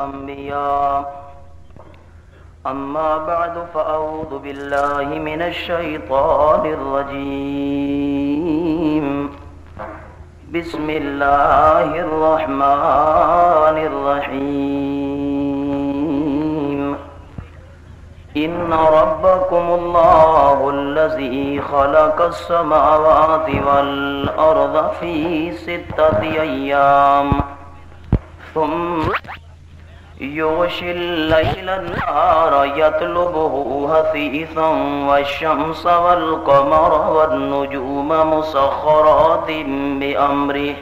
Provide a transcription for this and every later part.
الأنبياء أما بعد فأعوذ بالله من الشيطان الرجيم بسم الله الرحمن الرحيم إن ربكم الله الذي خلق السماوات والأرض في 6 أيام ثم يغشي الليل النهار يطلبه حثيثا والشمس والقمر والنجوم مسخرات بأمره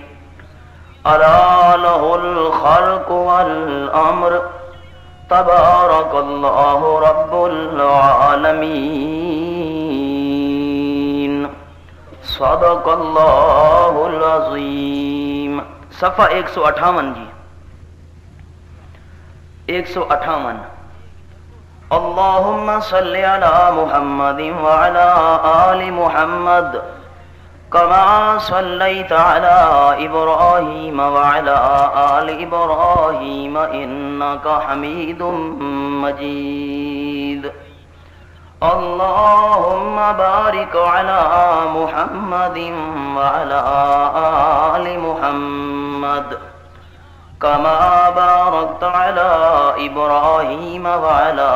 ألا له الخلق والأمر تبارك الله رب العالمين صدق الله العظيم. صفحہ 158 جی 158. اللهم صل على محمد وعلى آل محمد كما صليت على إبراهيم وعلى آل إبراهيم إنك حميد مجيد. اللهم بارك على محمد وعلى آل محمد كما باركت على إبراهيم وعلى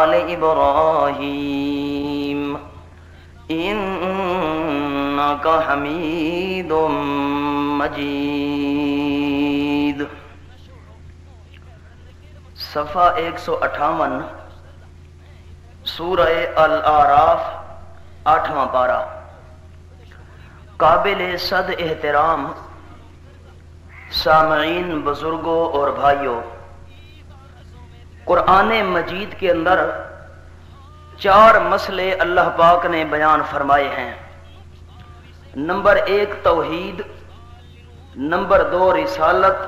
آل إبراهيم إنك حميد مجيد. صفحہ 158 سورہ الاعراف 8واں پارہ. قابل صد احترام سامعین بزرگوں اور بھائیوں، قرآن مجید کے اندر 4 مسئلے اللہ پاک نے بیان فرمائے ہیں. نمبر 1 توحید، نمبر 2 رسالت،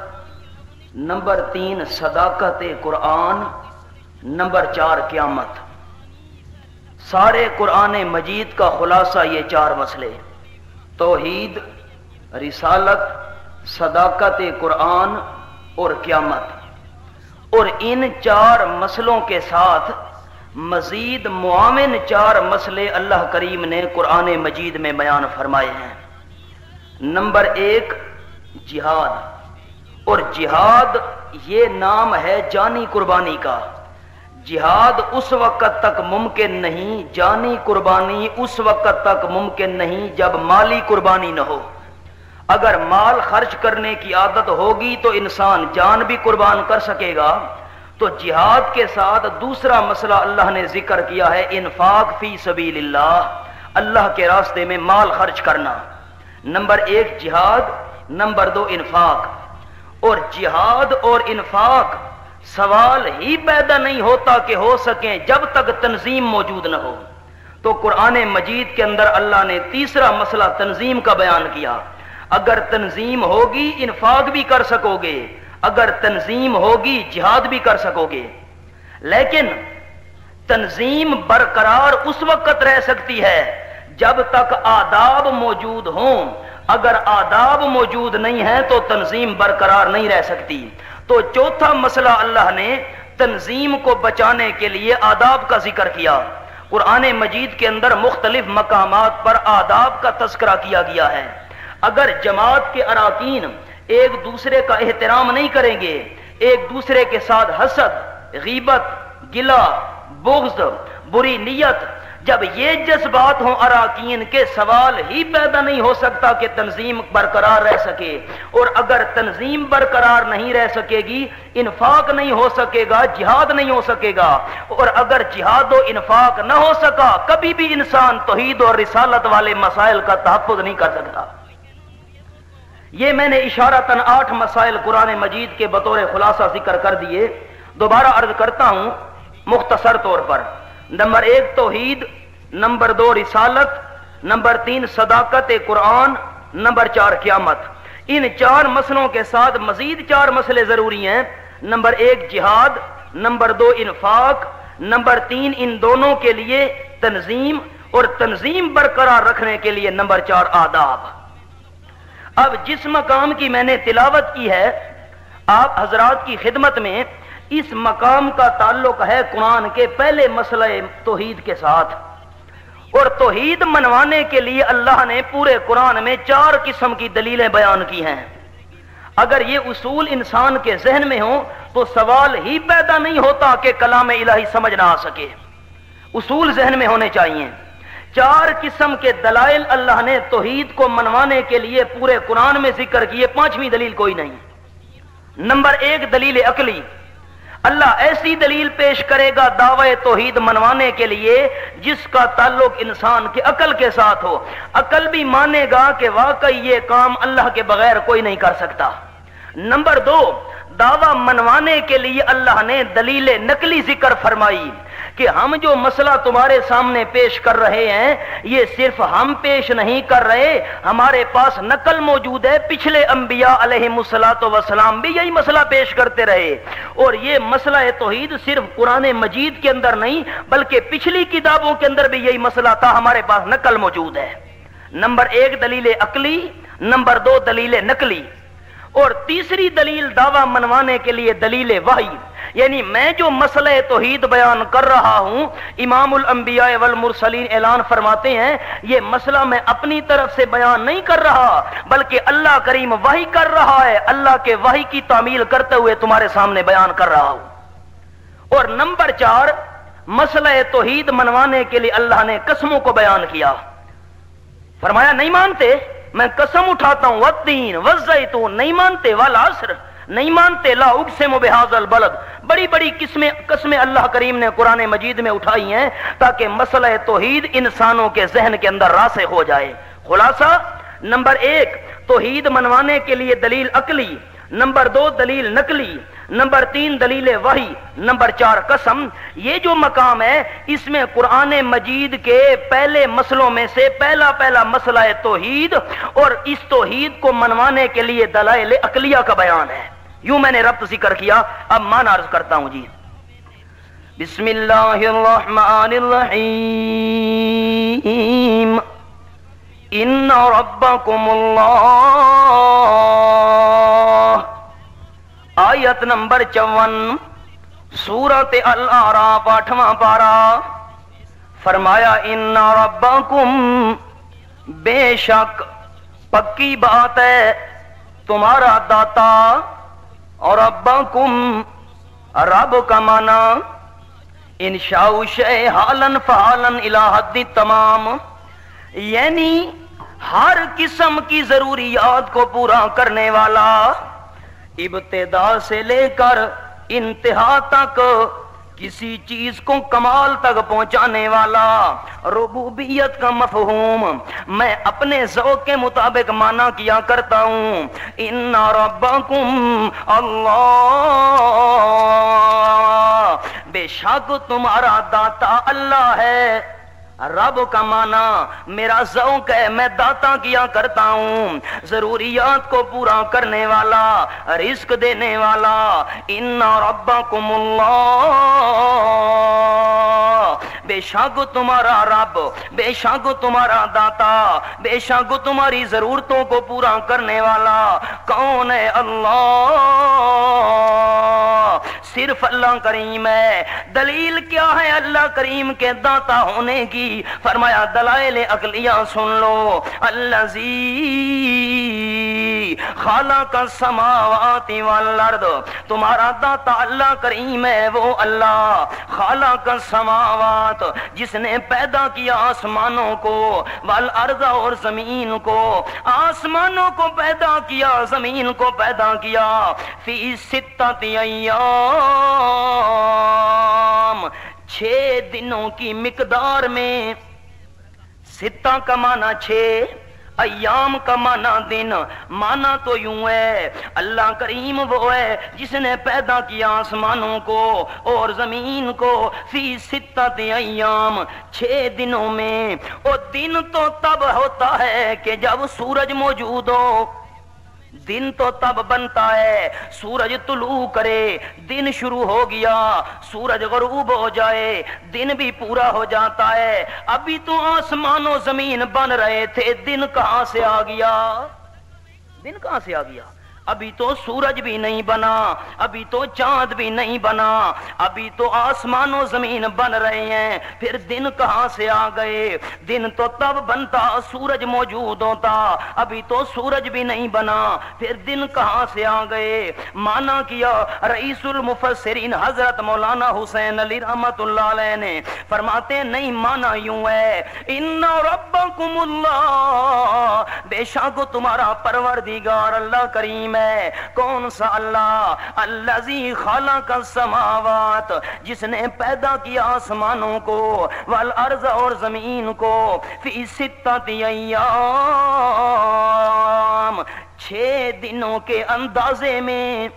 نمبر 3 صداقت قرآن، نمبر 4 قیامت. سارے قرآن مجید کا خلاصہ یہ 4 مسئلے: توحید، رسالت، صداقت قرآن اور قیامت. اور ان 4 مسئلوں کے ساتھ مزید معاون 4 مسئلے اللہ کریم نے قرآن مجید میں بیان فرمائے ہیں. نمبر 1 جہاد. اور جہاد یہ نام ہے جانی قربانی کا. جہاد اس وقت تک ممکن نہیں، جانی قربانی اس وقت تک ممکن نہیں جب مالی قربانی نہ ہو. اگر مال خرچ کرنے کی عادت ہوگی تو انسان جان بھی قربان کر سکے گا. تو جہاد کے ساتھ دوسرا مسئلہ اللہ نے ذکر کیا ہے انفاق فی سبیل اللہ، اللہ کے راستے میں مال خرچ کرنا. نمبر 1 جہاد، نمبر 2 انفاق. اور جہاد اور انفاق سوال ہی پیدا نہیں ہوتا کہ ہو سکیں جب تک تنظیم موجود نہ ہو. تو قرآن مجید کے اندر اللہ نے تیسرا مسئلہ تنظیم کا بیان کیا. اگر تنظیم ہوگی انفاق بھی کر سکو گے، اگر تنظیم ہوگی جہاد بھی کر سکو گے. لیکن تنظیم برقرار اس وقت رہ سکتی ہے جب تک آداب موجود ہوں. اگر آداب موجود نہیں ہیں تو تنظیم برقرار نہیں رہ سکتی. تو چوتھا مسئلہ اللہ نے تنظیم کو بچانے کے لیے آداب کا ذکر کیا. قرآن مجید کے اندر مختلف مقامات پر آداب کا تذکرہ کیا گیا ہے. اگر جماعت کے اراکین ایک دوسرے کا احترام نہیں کریں گے، ایک دوسرے کے ساتھ حسد، غیبت، گلہ، بغض، بری نیت، جب یہ جذبات ہوں اراکین کے، سوال ہی پیدا نہیں ہو سکتا کہ تنظیم برقرار رہ سکے. اور اگر تنظیم برقرار نہیں رہ سکے گی، انفاق نہیں ہو سکے گا، جہاد نہیں ہو سکے گا. اور اگر جہاد و انفاق نہ ہو سکا، کبھی بھی انسان توحید اور رسالت والے مسائل کا تحفظ نہیں کر سکتا. یہ میں نے اشارتاً 8 مسائل قرآن مجید کے بطور خلاصہ ذکر کر دیے. دوبارہ عرض کرتا ہوں مختصر طور پر. نمبر 1 توحید، نمبر 2 رسالت، نمبر 3 صداقت قرآن، نمبر 4 قیامت. ان 4 مسئلوں کے ساتھ مزید 4 مسئلے ضروری ہیں. نمبر 1 جہاد، نمبر 2 انفاق، نمبر 3 ان دونوں کے لیے تنظیم، اور تنظیم برقرار رکھنے کے لیے نمبر 4 آداب. اب جس مقام کی میں نے تلاوت کی ہے، آپ حضرات کی خدمت میں اس مقام کا تعلق ہے قرآن کے پہلے مسئلہ توحید کے ساتھ، اور توحید منوانے کے لیے اللہ نے پورے قرآن میں 4 قسم کی دلیلیں بیان کی ہیں۔ اگر یہ اصول انسان کے ذہن میں ہوں تو سوال ہی پیدا نہیں ہوتا کہ کلام الہی سمجھ نہ آ سکے، اصول ذہن میں ہونے چاہیے۔ 4 قسم کے دلائل اللہ نے توحید کو منوانے کے لیے پورے قرآن میں ذکر کیے، 5ویں دلیل کوئی نہیں۔ نمبر 1 دلیل عقلی، اللہ ایسی دلیل پیش کرے گا دعوی توحید منوانے کے لیے جس کا تعلق انسان کے عقل کے ساتھ ہو، عقل بھی مانے گا کہ واقعی یہ کام اللہ کے بغیر کوئی نہیں کر سکتا۔ نمبر 2 دعوی منوانے کے لیے اللہ نے دلیل نقلی ذکر فرمائی کہ ہم جو مسئلہ تمہارے سامنے پیش کر رہے ہیں یہ صرف ہم پیش نہیں کر رہے، ہمارے پاس نقل موجود ہے، پچھلے انبیاء علیہم السلام بھی یہی مسئلہ پیش کرتے رہے، اور یہ مسئلہ توحید صرف قرآن مجید کے اندر نہیں بلکہ پچھلی کتابوں کے اندر بھی یہی مسئلہ تھا، ہمارے پاس نقل موجود ہے۔ نمبر 1 دلیل عقلی، نمبر 2 دلیل نقلی، اور تیسری دلیل دعویٰ منوانے کے لیے دلیل وحی، یعنی میں جو مسئلہ توحید بیان کر رہا ہوں امام الانبیاء والمرسلین اعلان فرماتے ہیں یہ مسئلہ میں اپنی طرف سے بیان نہیں کر رہا بلکہ اللہ کریم وحی کر رہا ہے، اللہ کے وحی کی تعمیل کرتے ہوئے تمہارے سامنے بیان کر رہا ہوں۔ اور نمبر 4 مسئلہ توحید منوانے کے لیے اللہ نے قسموں کو بیان کیا، فرمایا نہیں مانتے میں قسم اٹھاتا ہوں، والتین والزیتون، نہیں مانتے، والعصر نہیں مانتے، لا اقسم بہذا البلد، بڑی بڑی قسمیں اللہ کریم نے قرآن مجید میں اٹھائی ہیں تاکہ مسئلہ توحید انسانوں کے ذہن کے اندر راسخ ہو جائے۔ خلاصہ نمبر 1 توحید منوانے کے لیے دلیل عقلی، نمبر 2 دلیل نقلی، نمبر 3 دلیل وحی، نمبر 4 قسم۔ یہ جو مقام ہے اس میں قرآن مجید کے پہلے مسئلوں میں سے پہلا مسئلہ ہے توحید، اور اس توحید کو منوانے کے لیے دلائل عقلیہ کا بیان ہے۔ یوں میں نے ربط ذکر کیا، اب معنی عرض کرتا ہوں جی۔ بسم اللہ الرحمن الرحیم، ان ربکم اللہ، آیت نمبر 54 سورۃ الاعراف 8واں پارہ، فرمایا ان ربکم، بے شک پکی بات ہے تمہارا داتا، اور ربکم رب کا معنی انشاء شیء حالا فعالا الی حد تمام، یعنی ہر قسم کی ضروریات کو پورا کرنے والا، ابتدا سے لے کر انتہا تک کسی چیز کو کمال تک پہنچانے والا، ربوبیت کا مفہوم میں اپنے ذوق کے مطابق معنی کیا کرتا ہوں۔ ان ربکم اللہ، بے شک تمہارا داتا اللہ ہے۔ رب کا معنی میرا ذوق ہے، میں داتا کیا کرتا ہوں، ضروریات کو پورا کرنے والا، رزق دینے والا۔ ان ربکم اللہ، بے شک تمہارا رب، بے شک تمہارا داتا، بے شک تمہاری ضرورتوں کو پورا کرنے والا کون ہے؟ اللہ، صرف اللہ کریم ہے۔ دلیل کیا ہے اللہ کریم کے داتا ہونے کی؟ فرمایا دلائل عقلیہ سن لو۔ الذی خلق السماوات والارض، تمہارا داتا اللہ کریم ہے، وہ اللہ خلق السماوات، جس نے پیدا کیا آسمانوں کو، والارض، اور زمین کو، آسمانوں کو پیدا کیا، زمین کو پیدا کیا، فی 6 ایام، 6 دنوں کی مقدار میں۔ 6 کا معنی 6، ایام کا معنی دن۔ معنی تو یوں ہے اللہ کریم وہ ہے جس نے پیدا کیا آسمانوں کو اور زمین کو، فی 6 ایام، 6 دنوں میں۔ اور دن تو تب ہوتا ہے کہ جب سورج موجود ہو، دن تو تب بنتا ہے سورج طلوع کرے، دن شروع ہو گیا، سورج غروب ہو جائے، دن بھی پورا ہو جاتا ہے۔ ابھی تو آسمان و زمین بن رہے تھے، دن کہاں سے آ گیا؟ دن کہاں سے آ گیا؟ ابھی تو سورج بھی نہیں بنا، ابھی تو چاند بھی نہیں بنا، ابھی تو آسمان و زمین بن رہے ہیں، پھر دن کہاں سے آ گئے؟ دن تو تب بنتا سورج موجود ہوتا، ابھی تو سورج بھی نہیں بنا، پھر دن کہاں سے آ گئے؟ مانا کیا رئیس المفسرین حضرت مولانا حسین علی رحمت اللہ علیہ نے، فرماتے نہیں، مانا یوں ہے، ان ربکم اللہ، بے شک تمہارا پروردگار اللہ کریم ہے۔ کون سا اللہ؟ الذی خلق السماوات، جس نے پیدا کیا آسمانوں کو، والارض اور زمین کو، فی ستۃ ایام، 6 دنوں کے اندازے میں،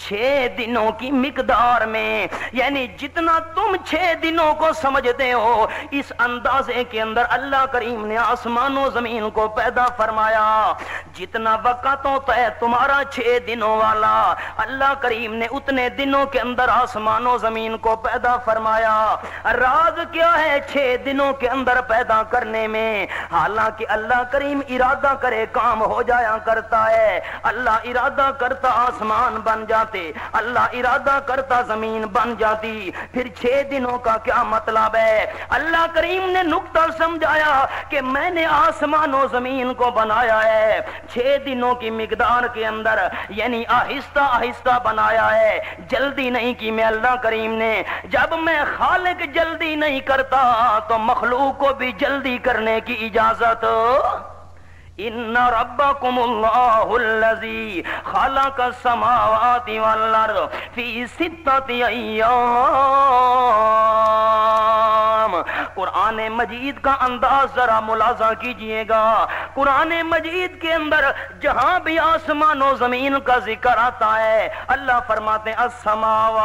6 دنوں کی مقدار میں، یعنی جتنا تم 6 دنوں کو سمجھتے ہو، اس اندازے کے اندر اللہ کریم نے آسمان و زمین کو پیدا فرمایا۔ جتنا وقت ہوتا ہے تمہارا 6 دنوں والا، اللہ کریم نے اتنے دنوں کے اندر آسمان و زمین کو پیدا فرمایا۔ راز کیا ہے 6 دنوں کے اندر پیدا کرنے میں؟ حالانکہ اللہ کریم ارادہ کرے کام ہو جایا کرتا ہے، اللہ ارادہ کرتا آسمان بن جاتا، اللہ ارادہ کرتا زمین بن جاتی، پھر 6 دنوں کا کیا مطلب ہے؟ اللہ کریم نے نقطہ سمجھایا کہ میں نے آسمان و زمین کو بنایا ہے 6 دنوں کی مقدار کے اندر، یعنی آہستہ آہستہ بنایا ہے، جلدی نہیں کی میں اللہ کریم نے۔ جب میں خالق جلدی نہیں کرتا تو مخلوق کو بھی جلدی کرنے کی اجازت۔ ان ربکم اللہ الذی خلق السماوات والارض فی 6 ایام۔ قرآن مجید کا انداز ذرا ملاحظہ کیجئے گا، قرآن مجید کے اندر جہاں بھی آسمان و زمین کا ذکر آتا ہے، اللہ فرماتے ہیں السماوات،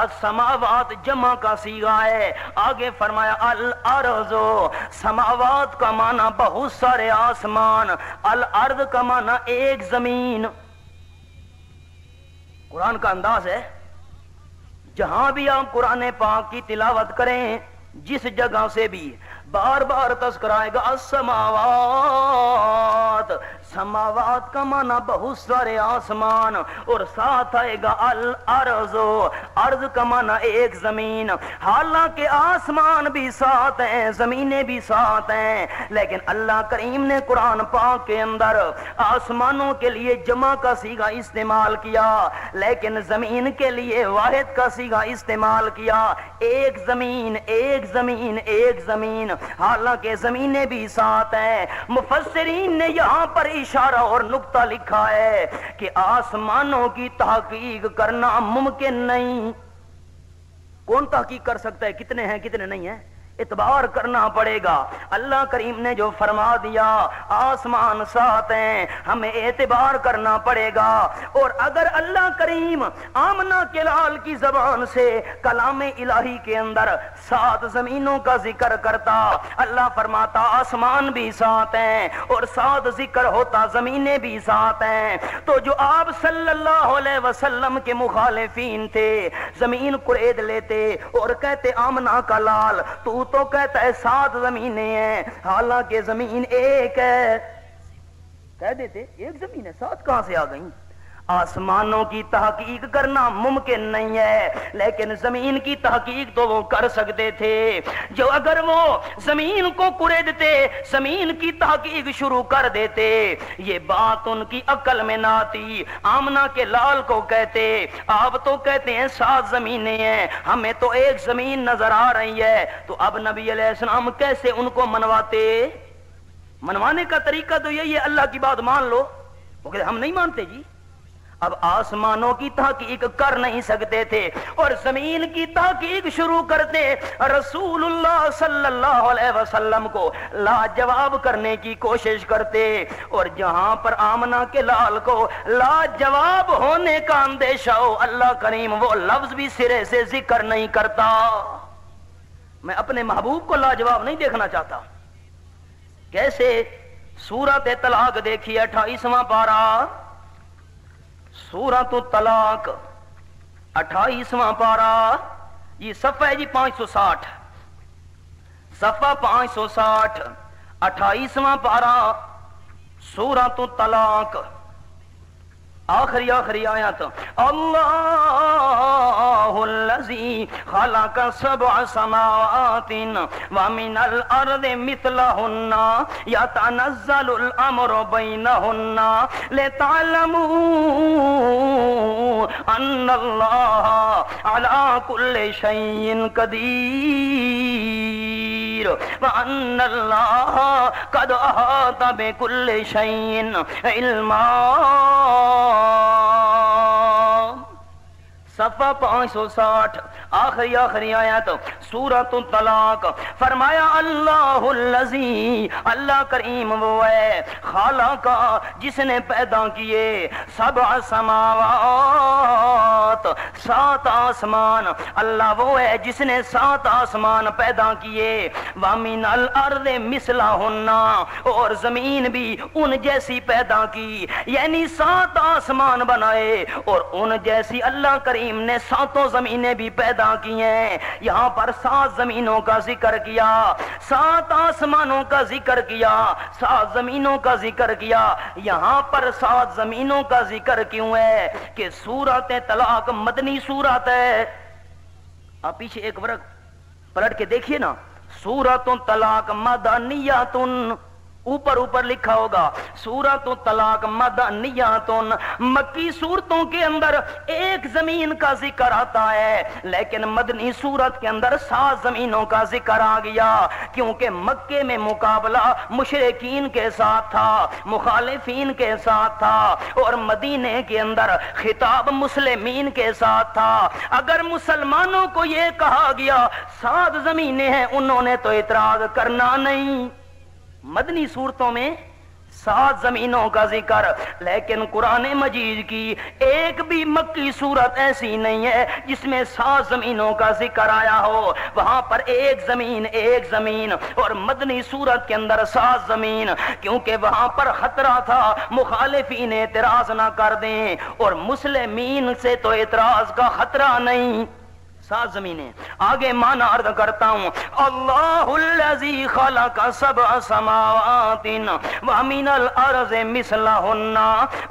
السماوات جمع کا صیغہ ہے، آگے فرمایا الارض، سماوات کا معنی بہت سارے آسمان، الارض کا معنی ایک زمین۔ قرآن کا انداز ہے، جہاں بھی آپ قرآن پاک کی تلاوت کریں، جس جگہ سے بھی بار بار تذکر آئے گا السماوات، سماوات کا معنی بہت سارے آسمان، اور ساتھ آئے گا الارض، ارض کا معنی ایک زمین۔ حالانکہ آسمان بھی ساتھ ہیں، زمینیں بھی ساتھ ہیں، لیکن اللہ کریم نے قرآن پاک کے اندر آسمانوں کے لیے جمع کا صیغہ استعمال کیا، لیکن زمین کے لیے واحد کا صیغہ استعمال کیا، ایک زمین، ایک زمین، ایک زمین، حالانکہ زمینیں بھی ساتھ ہیں۔ مفسرین نے یہاں پر اشارہ اور نقطہ لکھا ہے کہ آسمانوں کی تحقیق کرنا ممکن نہیں۔ کون تحقیق کر سکتا ہے کتنے ہیں کتنے نہیں ہیں؟ اعتبار کرنا پڑے گا۔ اللہ کریم نے جو فرما دیا آسمان ساتھ ہیں، ہمیں اعتبار کرنا پڑے گا۔ اور اگر اللہ کریم آمنہ کے لال کی زبان سے کلام الہی کے اندر 7 زمینوں کا ذکر کرتا، اللہ فرماتا آسمان بھی ساتھ ہیں، اور 7 ذکر ہوتا زمینیں بھی ساتھ ہیں، تو جو آپ صلی اللہ علیہ وسلم کے مخالفین تھے زمین قرید لیتے اور کہتے آمنہ کا لال، تو کہتا ہے 7 زمینیں ہیں، حالانکہ زمین ایک ہے، کہہ دیتے ایک زمین ہے، 7 کہاں سے آ گئیں؟ آسمانوں کی تحقیق کرنا ممکن نہیں ہے، لیکن زمین کی تحقیق تو وہ کر سکتے تھے۔ جو اگر وہ زمین کو کریدتے، زمین کی تحقیق شروع کر دیتے، یہ بات ان کی عقل میں نہ آتی۔ آمنہ کے لال کو کہتے آپ تو کہتے ہیں 7 زمینیں ہیں، ہمیں تو ایک زمین نظر آ رہی ہے، تو اب نبی علیہ السلام کیسے ان کو منواتے؟ منوانے کا طریقہ تو یہی ہے اللہ کی بات مان لو، وہ کہتے ہم نہیں مانتے جی۔ اب آسمانوں کی تحقیق کر نہیں سکتے تھے اور زمین کی تحقیق شروع کرتے، رسول اللہ صلی اللہ علیہ وسلم کو لاجواب کرنے کی کوشش کرتے، اور جہاں پر آمنہ کے لال کو لاجواب ہونے کا اندیشہ ہو، اللہ کریم وہ لفظ بھی سرے سے ذکر نہیں کرتا۔ میں اپنے محبوب کو لاجواب نہیں دیکھنا چاہتا۔ کیسے؟ سورۃ طلاق دیکھیے 28واں پارہ، سورۃ الطلاق 28واں پارہ، یہ صفحہ ہے جی 560، صفحہ 560، 28واں پارہ، سورۃ طلاق آخری آیات اللہ الذی خلق سبع سماوات ومن الارض مثلہن یتنزل الامر بینہن لتعلموا ان اللہ علی کل شیء قدیر وان اللہ قد احاط بکل شیء علما۔ صفحہ 560 آخری آیت سورۃ الطلاق، فرمایا اللہ الذی، اللہ کریم وہ ہے، خالق جس نے پیدا کیے، سبع سماوات 7 آسمان، اللہ وہ ہے جس نے 7 آسمان پیدا کیے، وَمِنَ الْأَرْضِ مِثْلَهُنَّ، اور زمین بھی ان جیسی پیدا کی، یعنی 7 آسمان بنائے اور ان جیسی اللہ کریم نے 7 زمینیں بھی پیدا کی ہیں۔ یہاں پر 7 زمینوں کا ذکر کیا، 7 آسمانوں کا ذکر کیا، 7 زمینوں کا ذکر کیا۔ یہاں پر 7 زمینوں کا ذکر کیوں ہے کہ سورۃ طلاق مدنی سورت ہے۔ آپ پیچھے ایک ورق پلٹ کے دیکھیے نا، سورۃ طلاق مدنیۃ، اوپر لکھا ہوگا سورۃ طلاق مدنیۃ، مکی صورتوں کے اندر ایک زمین کا ذکر آتا ہے، لیکن مدنی صورت کے اندر 7 زمینوں کا ذکر آ گیا، کیونکہ مکے میں مقابلہ مشرکین کے ساتھ تھا، مخالفین کے ساتھ تھا، اور مدینے کے اندر خطاب مسلمین کے ساتھ تھا۔ اگر مسلمانوں کو یہ کہا گیا 7 زمینیں ہیں، انہوں نے تو اعتراض کرنا نہیں۔ مدنی صورتوں میں 7 زمینوں کا ذکر، لیکن قرآن مجید کی ایک بھی مکی صورت ایسی نہیں ہے جس میں 7 زمینوں کا ذکر آیا ہو۔ وہاں پر ایک زمین، اور مدنی صورت کے اندر 7 زمین، کیونکہ وہاں پر خطرہ تھا مخالفین اعتراض نہ کر دیں، اور مسلمین سے تو اعتراض کا خطرہ نہیں۔ 7 زمینیں۔ آگے معنی عرض کرتا ہوں، اللہ الذی خلق سبع سماوات ومن الارض مثلہن،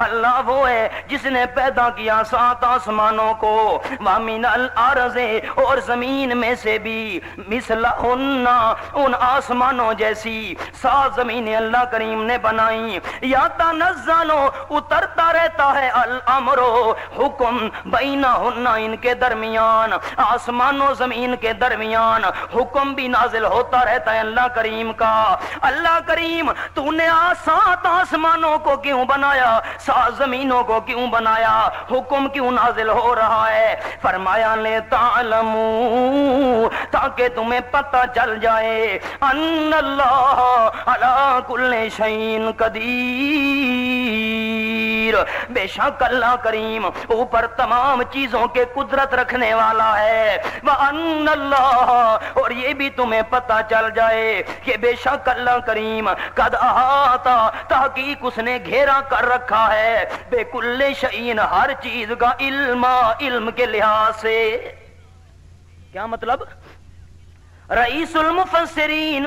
اللہ وہ ہے جس نے پیدا کیا 7 آسمانوں کو، ومن الارض، اور زمین میں سے بھی، مثلہن، ان آسمانوں جیسی 7 زمینیں اللہ کریم نے بنائیں، یا تنزل، اترتا رہتا ہے، الامر، حکم، بینہن، ان کے درمیان، آسمان و زمین کے درمیان حکم بھی نازل ہوتا رہتا ہے اللہ کریم کا۔ اللہ کریم تو نے 7 آسمانوں کو کیوں بنایا، 7 زمینوں کو کیوں بنایا، حکم کیوں نازل ہو رہا ہے؟ فرمایا لِتَعْلَمُوا، تاکہ تمہیں پتہ چل جائے، ان اللہ علی کل شیء قدیر، بے شک اللہ کریم اوپر تمام چیزوں کے قدرت رکھنے والا ہے۔ وَأَنَّ اللَّهَ، اور یہ بھی تمہیں پتہ چل جائے کہ بے شک اللہ کریم قد احاطہ، تحقیق اس نے گھیرا کر رکھا ہے، بے کل شیء، ہر چیز کا، علم کے لحاظ سے۔ کیا مطلب؟ رئیس المفسرین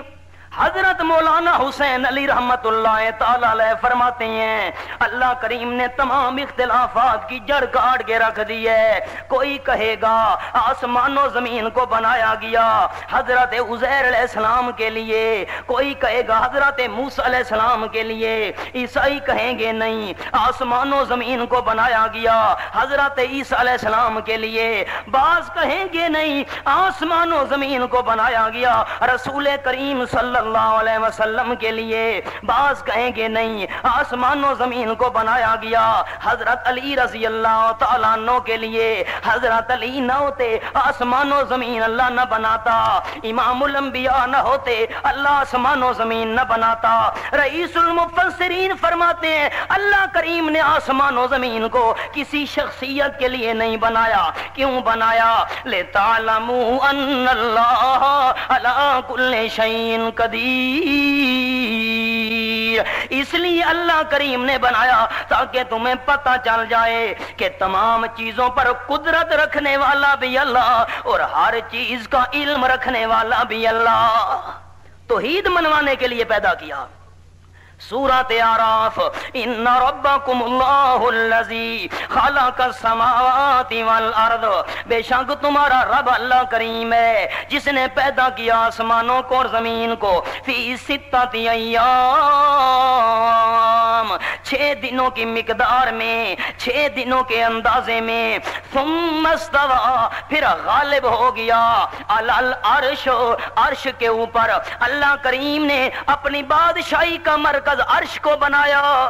حضرت مولانا حسین علی رحمت اللہ تعالی علیہ فرماتے ہیں، اللہ کریم نے تمام اختلافات کی جڑ کاٹ کے رکھ دی ہے۔ کوئی کہے گا آسمان و زمین کو بنایا گیا حضرت عزیر علیہ السلام کے لیے، کوئی کہے گا حضرت موسیٰ علیہ السلام کے لیے، عیسائی کہیں گے نہیں، آسمان و زمین کو بنایا گیا حضرت عیسیٰ علیہ السلام کے لیے، بعض کہیں گے نہیں، آسمان و زمین کو بنایا گیا رسول کریم صلی اللہ علیہ وسلم کے لیے، بعض کہیں گے نہیں، آسمان و زمین کو بنایا گیا حضرت علی رضی اللہ تعالیٰ عنہ کے لیے، حضرت علی نہ ہوتے آسمان و زمین اللہ نہ بناتا، امام الانبیاء نہ ہوتے اللہ آسمان و زمین نہ بناتا۔ رئیس المفسرین فرماتے ہیں اللہ کریم نے آسمان و زمین کو کسی شخصیت کے لیے نہیں بنایا، کیوں بنایا؟ لِتَعْلَمُوا أَنَّ اللَّهَ عَلَى كُلِّ شَيْءٍ قَدِيرٌ، اس لیے اللہ کریم نے بنایا تاکہ تمہیں پتہ چل جائے کہ تمام چیزوں پر قدرت رکھنے والا بھی اللہ اور ہر چیز کا علم رکھنے والا بھی اللہ۔ توحید منوانے کے لیے پیدا کیا، سورۃ اعراف، ان ربکم اللہ الذی خلق السماوات والارض، بے شک تمہارا رب اللہ کریم ہے جس نے پیدا کیا آسمانوں کو اور زمین کو، فی ستۃ ایام، 6 دنوں کی مقدار میں، 6 دنوں کے اندازے میں، ثم استوى، پھر غالب ہو گیا، علی العرش، عرش کے اوپر اللہ کریم نے اپنی بادشاہی کا مرکز عرش کو بنایا۔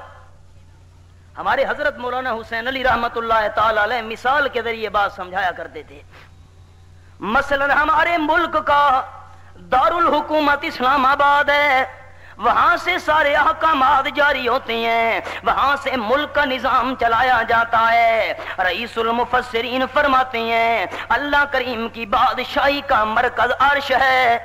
ہمارے حضرت مولانا حسین علی رحمت اللہ تعالی علیہ مثال کے ذریعے بات سمجھایا کرتے تھے۔ مثلا ہمارے ملک کا دارالحکومت اسلام آباد ہے، وہاں سے سارے احکامات جاری ہوتے ہیں، وہاں سے ملک کا نظام چلایا جاتا ہے۔ رئیس المفسرین فرماتے ہیں اللہ کریم کی بادشاہی کا مرکز عرش ہے،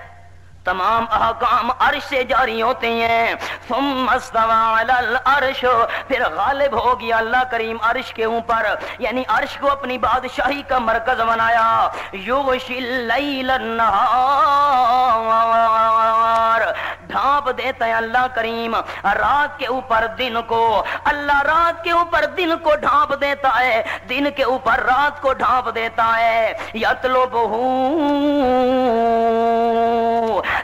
تمام احکام عرش سے جاری ہوتے ہیں۔ ثم استوى علی العرش، پھر غالب ہو گیا اللہ کریم عرش کے اوپر، یعنی عرش کو اپنی بادشاہی کا مرکز بنایا۔ یغشی اللیل النہار، ڈھانپ دیتا ہے اللہ کریم رات کے اوپر دن کو، اللہ رات کے اوپر دن کو ڈھانپ دیتا ہے، دن کے اوپر رات کو ڈھانپ دیتا ہے۔ یطلبہ،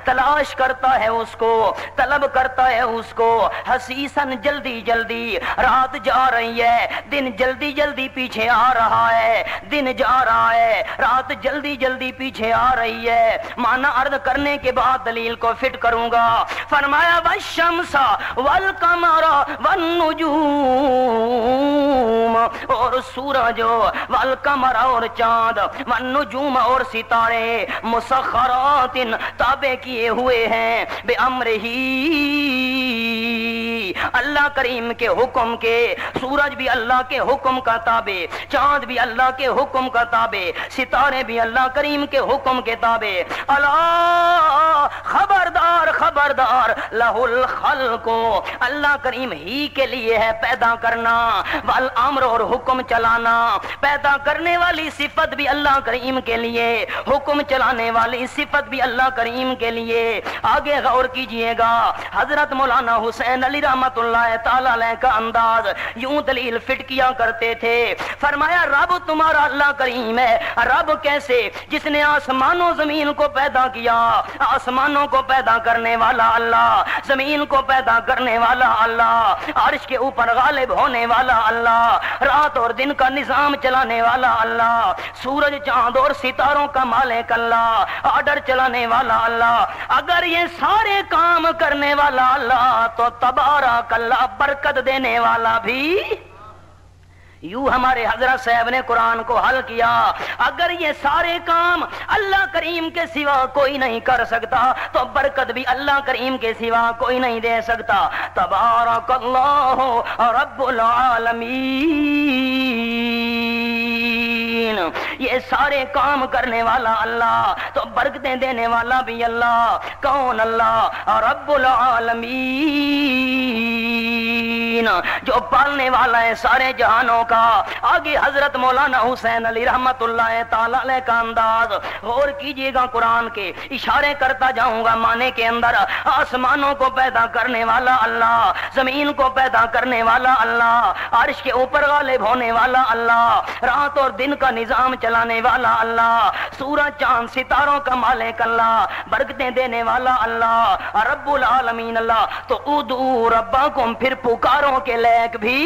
تلاش کرتا ہے اس کو، طلب کرتا ہے اس کو، حسیساً، جلدی جلدی، رات جا رہی ہے، دن جلدی جلدی پیچھے آ رہا ہے، دن جا رہا ہے، رات جلدی جلدی پیچھے آ رہی ہے۔ معنی عرض کرنے کے بعد دلیل کو فٹ کروں گا۔ فرمایا والشمس والقمر والنجوم، اور سورج، والقمر اور چاند، والنجوم اور ستارے، مسخرات، تابع کیے ہوئے ہیں، بے امر ہی، اللہ کریم کے حکم کے۔ سورج بھی اللہ کے حکم کا تابع، چاند بھی اللہ کے حکم کا تابع، ستارے بھی اللہ کریم کے حکم کے تابع۔ اللہ، خبردار خبردار، لہ الخلق، اللہ کریم ہی کے لیے ہے پیدا کرنا، والامر، اور حکم چلانا۔ پیدا کرنے والی صفت بھی اللہ کریم کے لیے، حکم چلانے والی صفت بھی اللہ کریم کے لیے۔ آگے غور کیجئے گا، حضرت مولانا حسین علی رحمت اللہ تعالی علیہ کا انداز یوں دلیل فٹ کیا کرتے تھے۔ فرمایا رب تمہارا اللہ کریم ہے۔ رب کیسے؟ جس نے آسمان و زمین کو پیدا کیا، آسمانوں کو پیدا کرنے والا اللہ، زمین کو پیدا کرنے والا اللہ، عرش کے اوپر غالب ہونے والا اللہ، رات اور دن کا نظام چلانے والا اللہ، سورج چاند اور ستاروں کا مالک اللہ، آرڈر چلانے والا اللہ۔ اگر یہ سارے کام کرنے والا اللہ تو تبارک اللہ برکت دینے والا بھی۔ یوں ہمارے حضرت صاحب نے قرآن کو حل کیا، اگر یہ سارے کام اللہ کریم کے سوا کوئی نہیں کر سکتا تو برکت بھی اللہ کریم کے سوا کوئی نہیں دے سکتا۔ تبارک اللہ رب العالمین، یہ سارے کام کرنے والا اللہ تو برکتیں دینے والا بھی اللہ۔ کون اللہ؟ رب العالمین، جو پالنے والا ہے سارے جہانوں کا۔ آگے حضرت مولانا حسین علی رحمت اللہ تعالی علیہ کا انداز غور کیجئے گا، قرآن کے اشارے کرتا جاؤں گا معنی کے اندر۔ آسمانوں کو پیدا کرنے والا اللہ، زمین کو پیدا کرنے والا اللہ، عرش کے اوپر غالب ہونے والا اللہ، رات اور دن کا نظام چلانے والا اللہ، سورج چاند ستاروں کا مالک اللہ، برکتیں دینے والا اللہ، رب العالمین اللہ۔ تو ادعوا ربکم، پھر پکاروں کے لائق بھی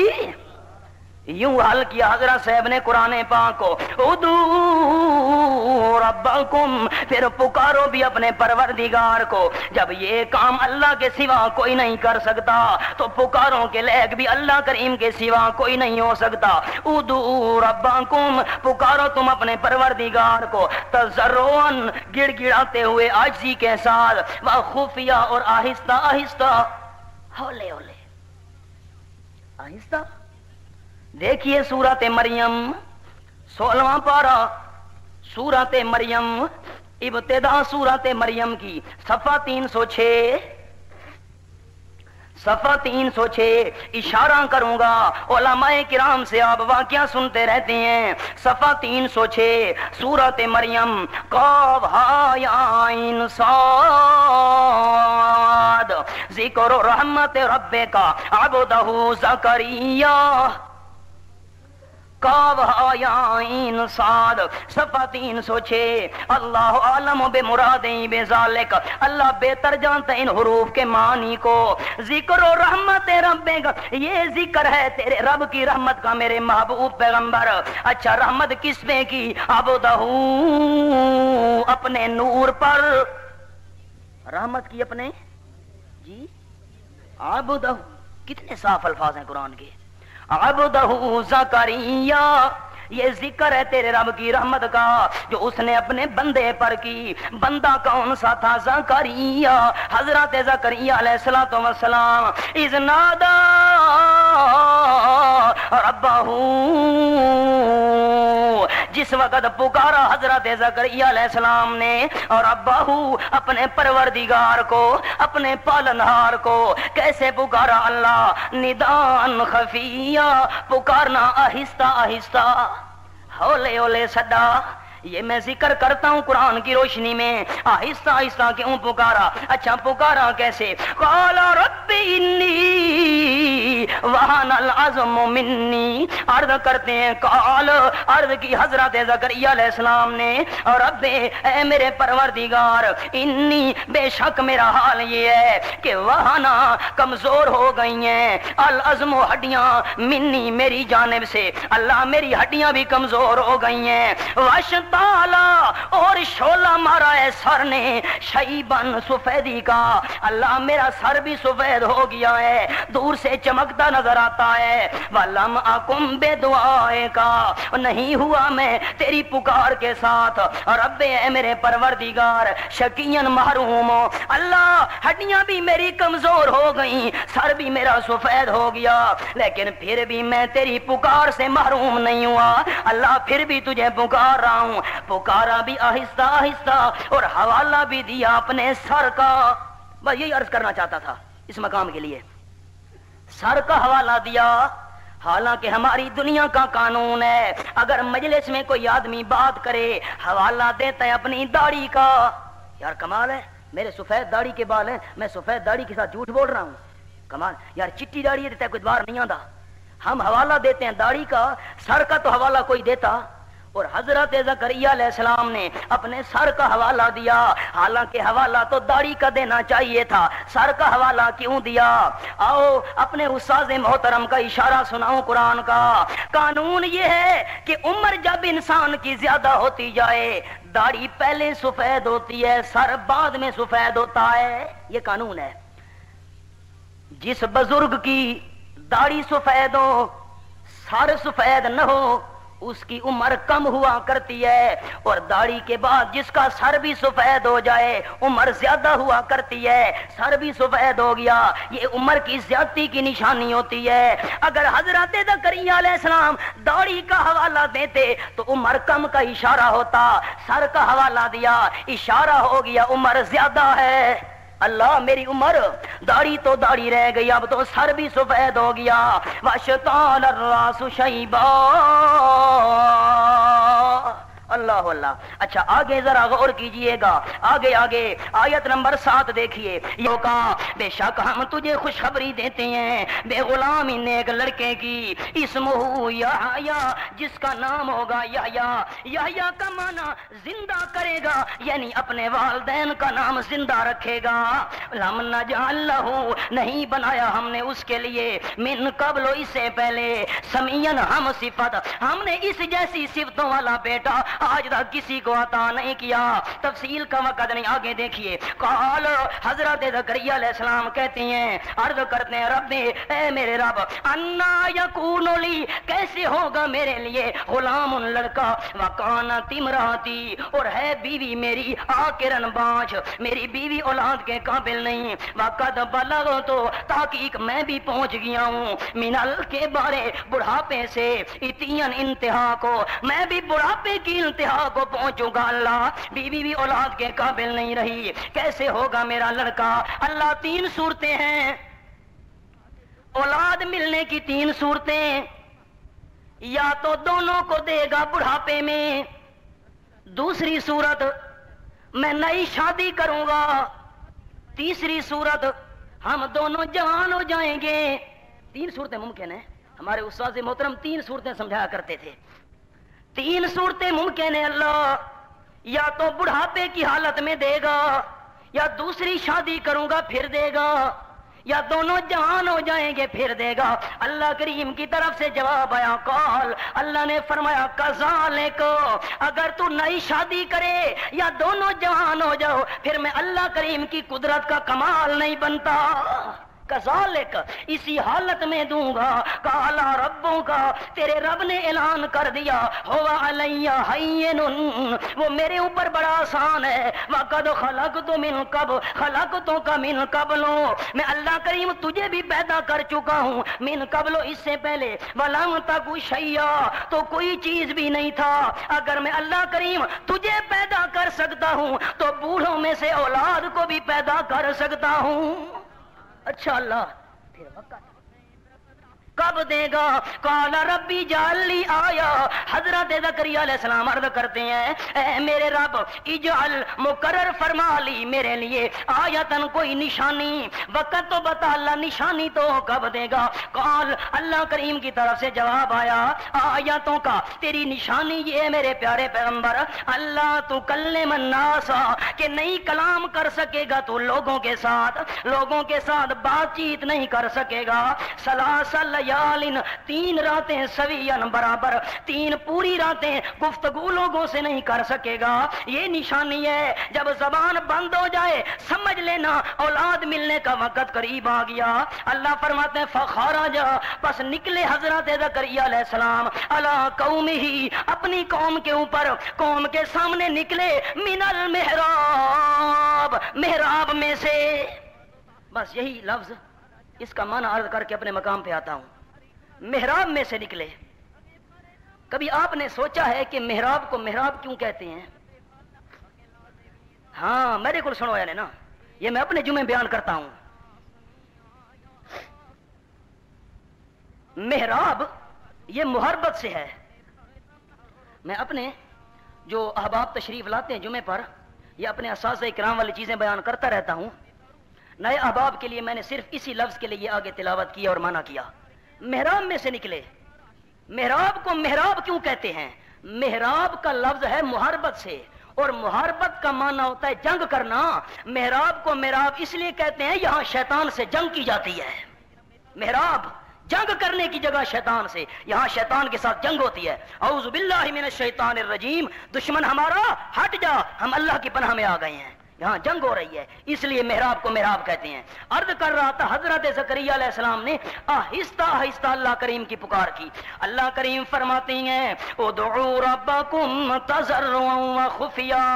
یوں حل کیا حضرت صاحب نے قرآن پاک کو، ادعوا ربکم، پھر پکارو بھی اپنے پروردگار کو۔ جب یہ کام اللہ کے سوا کوئی نہیں کر سکتا تو پکاروں کے لائق بھی اللہ کریم کے سوا کوئی نہیں ہو سکتا۔ ادعوا ربکم، پکارو تم اپنے پروردگار کو، تضرعاً، گڑ گڑاتے ہوئے، عاجزی کے ساتھ، وخفیہ، اور آہستہ آہستہ، ہولے ہولے، آہستہ۔ دیکھیے سورۃ مریم 16واں پارہ، سورۃ مریم، ابتدا سورۃ مریم کی صفحہ 306، صفحہ 306 اشارہ کروں گا، علماء کرام سے آپ واقعہ سنتے رہتے ہیں۔ صفحہ 306 سورۃ مریم، قاف ہا یا عین صاد، ذکر رحمت ربک عبدہ زکریا کاف یا عین صاد صفحہ 306 اللہ عالم بمرادی بذالک اللہ بہتر جانتا ہے ان حروف کے معنی کو ذکر و رحمت ربک یہ ذکر ہے تیرے رب کی رحمت کا میرے محبوب پیغمبر اچھا رحمت کس پہ کی عبدہ اپنے نور پر رحمت کی اپنے جی عبدہ کتنے صاف الفاظ ہیں قرآن کے عبدہ زکریا یہ ذکر ہے تیرے رب کی رحمت کا جو اس نے اپنے بندے پر کی بندہ کون سا تھا زکریا حضرت زکریا علیہ السلام اذ نادا ربہ جس وقت پکارا حضرت زکریا علیہ السلام نے اور ربہ اپنے پروردگار کو اپنے پالنہار کو کیسے پکارا اللہ ندان خفیہ پکارنا آہستہ آہستہ ہولے ہولے صدا یہ میں ذکر کرتا ہوں قرآن کی روشنی میں آہستہ آہستہ کیوں پکارا اچھا پکارا کیسے قال رب انی وہن العظم منی عرض کرتے ہیں قال عرض کی حضرت زکریا علیہ السلام نے اور رب اے میرے پروردگار انی بے شک میرا حال یہ ہے کہ وہنا کمزور ہو گئی ہیں العظم ہڈیاں منی میری جانب سے اللہ میری ہڈیاں بھی کمزور ہو گئی ہیں تالا اور شولا مارا ہے سر نے شیبن سفیدی کا اللہ میرا سر بھی سفید ہو گیا ہے دور سے چمکتا نظر آتا ہے ولم اکم بے دعائے کا نہیں ہوا میں تیری پکار کے ساتھ رب اے میرے پروردگار شقین محروم اللہ ہڈیاں بھی میری کمزور ہو گئیں سر بھی میرا سفید ہو گیا لیکن پھر بھی میں تیری پکار سے محروم نہیں ہوا اللہ پھر بھی تجھے پکار رہا ہوں پکارا بھی آہستہ آہستہ اور حوالہ بھی دیا اپنے سر کا بس یہی عرض کرنا چاہتا تھا اس مقام کے لیے سر کا حوالہ دیا حالانکہ ہماری دنیا کا قانون ہے اگر مجلس میں کوئی آدمی بات کرے حوالہ دیتا ہے اپنی داڑھی کا یار کمال ہے میرے سفید داڑھی کے بال ہیں میں سفید داڑھی کے ساتھ جھوٹ بول رہا ہوں کمال یار چٹی داڑھی دیتا ہے کوئی دوبارہ نہیں آتا ہم حوالہ دیتے ہیں داڑھی کا سر کا تو حوالہ کوئی دیتا اور حضرت زکریا علیہ السلام نے اپنے سر کا حوالہ دیا حالانکہ حوالہ تو داڑھی کا دینا چاہیے تھا سر کا حوالہ کیوں دیا آؤ اپنے استاد محترم کا اشارہ سناؤں قرآن کا قانون یہ ہے کہ عمر جب انسان کی زیادہ ہوتی جائے داڑھی پہلے سفید ہوتی ہے سر بعد میں سفید ہوتا ہے یہ قانون ہے جس بزرگ کی داڑھی سفید ہو سر سفید نہ ہو اس کی عمر کم ہوا کرتی ہے اور داڑھی کے بعد جس کا سر بھی سفید ہو جائے عمر زیادہ ہوا کرتی ہے سر بھی سفید ہو گیا یہ عمر کی زیادتی کی نشانی ہوتی ہے اگر حضرت زکریا علیہ السلام داڑھی کا حوالہ دیتے تو عمر کم کا اشارہ ہوتا سر کا حوالہ دیا اشارہ ہو گیا عمر زیادہ ہے اللہ میری عمر داڑھی تو داڑھی رہ گئی اب تو سر بھی سفید ہو گیا واشتعل الراس شیبا اللہ اللہ اچھا آگے ذرا غور کیجئے گا آگے آگے آیت نمبر 7 دیکھیے یہ کہا بے شک ہم تجھے خوشخبری دیتے ہیں بے غلام نیک لڑکے کی اسمہ یحییٰ جس کا نام ہوگا یحییٰ یحییٰ کا معنی زندہ کرے گا یعنی اپنے والدین کا نام زندہ رکھے گا لم نجعل لہ نہیں بنایا ہم نے اس کے لیے من قبل اس سے پہلے سمیعاً ہم صفت ہم نے اس جیسی صفتوں والا بیٹا آج تک کسی کو عطا نہیں کیا تفصیل کا وقت نہیں آگے دیکھیے قال حضرت زکریا علیہ السلام کہتے ہیں عرض کرتے ہیں رب اے میرے رب انا یکون لی کیسے ہوگا میرے لیے غلام لڑکا وکانت امراتی اور ہے بیوی میری آکرن بانجھ میری بیوی اولاد کے قابل نہیں وقد بلغ تو تحقیق میں بھی پہنچ گیا ہوں منل کے بارے بڑھاپے سے اتین انتہا کو میں بھی بڑھاپے کی انتہا کو پہنچوں گا اللہ بیوی بھی اولاد کے قابل نہیں رہی کیسے ہوگا میرا لڑکا اللہ 3 صورتیں ہیں اولاد ملنے کی 3 صورتیں یا تو دونوں کو دے گا بڑھاپے میں دوسری صورت میں نئی شادی کروں گا تیسری صورت ہم دونوں جوان ہو جائیں گے. 3 صورتیں ممکن ہیں. ہمارے استاد محترم 3 صورتیں سمجھایا کرتے تھے. 3 صورتیں ممکن ہیں. اللہ یا تو بڑھاپے کی حالت میں دے گا, یا دوسری شادی کروں گا پھر دے گا, یا دونوں جوان ہو جائیں گے پھر دے گا. اللہ کریم کی طرف سے جواب آیا قال, اللہ نے فرمایا کذالک, اگر تو نئی شادی کرے یا دونوں جوان ہو جاؤ پھر میں اللہ کریم کی قدرت کا کمال نہیں بنتا. کذالک, اسی حالت میں دوں گا. قال ربوں کا, تیرے رب نے اعلان کر دیا, ہوا علیہ ہین, وہ میرے اوپر بڑا آسان ہے. وقد خلقت من قبل, خلقتوں کا من قبل, میں اللہ کریم تجھے بھی پیدا کر چکا ہوں. من قبل, اس سے پہلے. ولم تک شیئا, تو کوئی چیز بھی نہیں تھا. اگر میں اللہ کریم تجھے پیدا کر سکتا ہوں تو بوڑھوں میں سے اولاد کو بھی پیدا کر سکتا ہوں. اچھا اللہ پھر وقت کب دے گا؟ قال ربی جعل لی آیا. حضرت زکریا علیہ السلام عرض کرتے ہیں اے میرے رب اجعل, مقرر فرما لی میرے لیے, آیتن, کوئی نشانی. وقت تو بتا اللہ, نشانی تو کب دے گا؟ قال, اللہ کریم کی طرف سے جواب آیا آیتوں کا, تیری نشانی یہ میرے پیارے پیغمبر, اللہ تو کلم الناس, کہ نہیں کلام کر سکے گا تو لوگوں کے ساتھ بات چیت نہیں کر سکے گا. سلاسل 3 راتیں سویاً برابر, 3 پوری راتیں گفتگو لوگوں سے نہیں کر سکے گا. یہ نشانی ہے. جب زبان بند ہو جائے سمجھ لینا اولاد ملنے کا وقت قریب آ گیا. اللہ فرماتے ہیں فخرج, پس نکلے حضرت زکریا علیہ السلام علی قومہ, اپنی قوم کے اوپر, قوم کے سامنے نکلے. من المحراب, محراب میں سے. بس یہی لفظ, اس کا معنی عرض کر کے اپنے مقام پہ آتا ہوں. محراب میں سے نکلے. کبھی آپ نے سوچا ہے کہ محراب کو محراب کیوں کہتے ہیں؟ ہاں میرے کو سنو یعنی نا, یہ میں اپنے جمعے بیان کرتا ہوں. محراب یہ محربت سے ہے. میں اپنے جو احباب تشریف لاتے ہیں جمعے پر, یہ اپنے اساتذہ کرام والی چیزیں بیان کرتا رہتا ہوں. نئے احباب کے لیے میں نے صرف اسی لفظ کے لیے آگے تلاوت کیا اور معنی کیا. محراب میں سے نکلے. محراب کو محراب کیوں کہتے ہیں؟ محراب کا لفظ ہے محربت سے, اور محربت کا معنی ہوتا ہے جنگ کرنا. محراب کو محراب اس لیے کہتے ہیں یہاں شیطان سے جنگ کی جاتی ہے. محراب جنگ کرنے کی جگہ شیطان سے, یہاں شیطان کے ساتھ جنگ ہوتی ہے. اعوذ باللہ من الشیطان الرجیم, دشمن ہمارا ہٹ جا, ہم اللہ کی پناہ میں آ گئے ہیں. یہاں جنگ ہو رہی ہے, اس لیے محراب کو محراب کہتے ہیں. عرض کر رہا تھا حضرت زکریا علیہ السلام نے آہستہ آہستہ اللہ کریم کی پکار کی. اللہ کریم فرماتے ہیں ادعوا ربکم تضرعا وخفیا,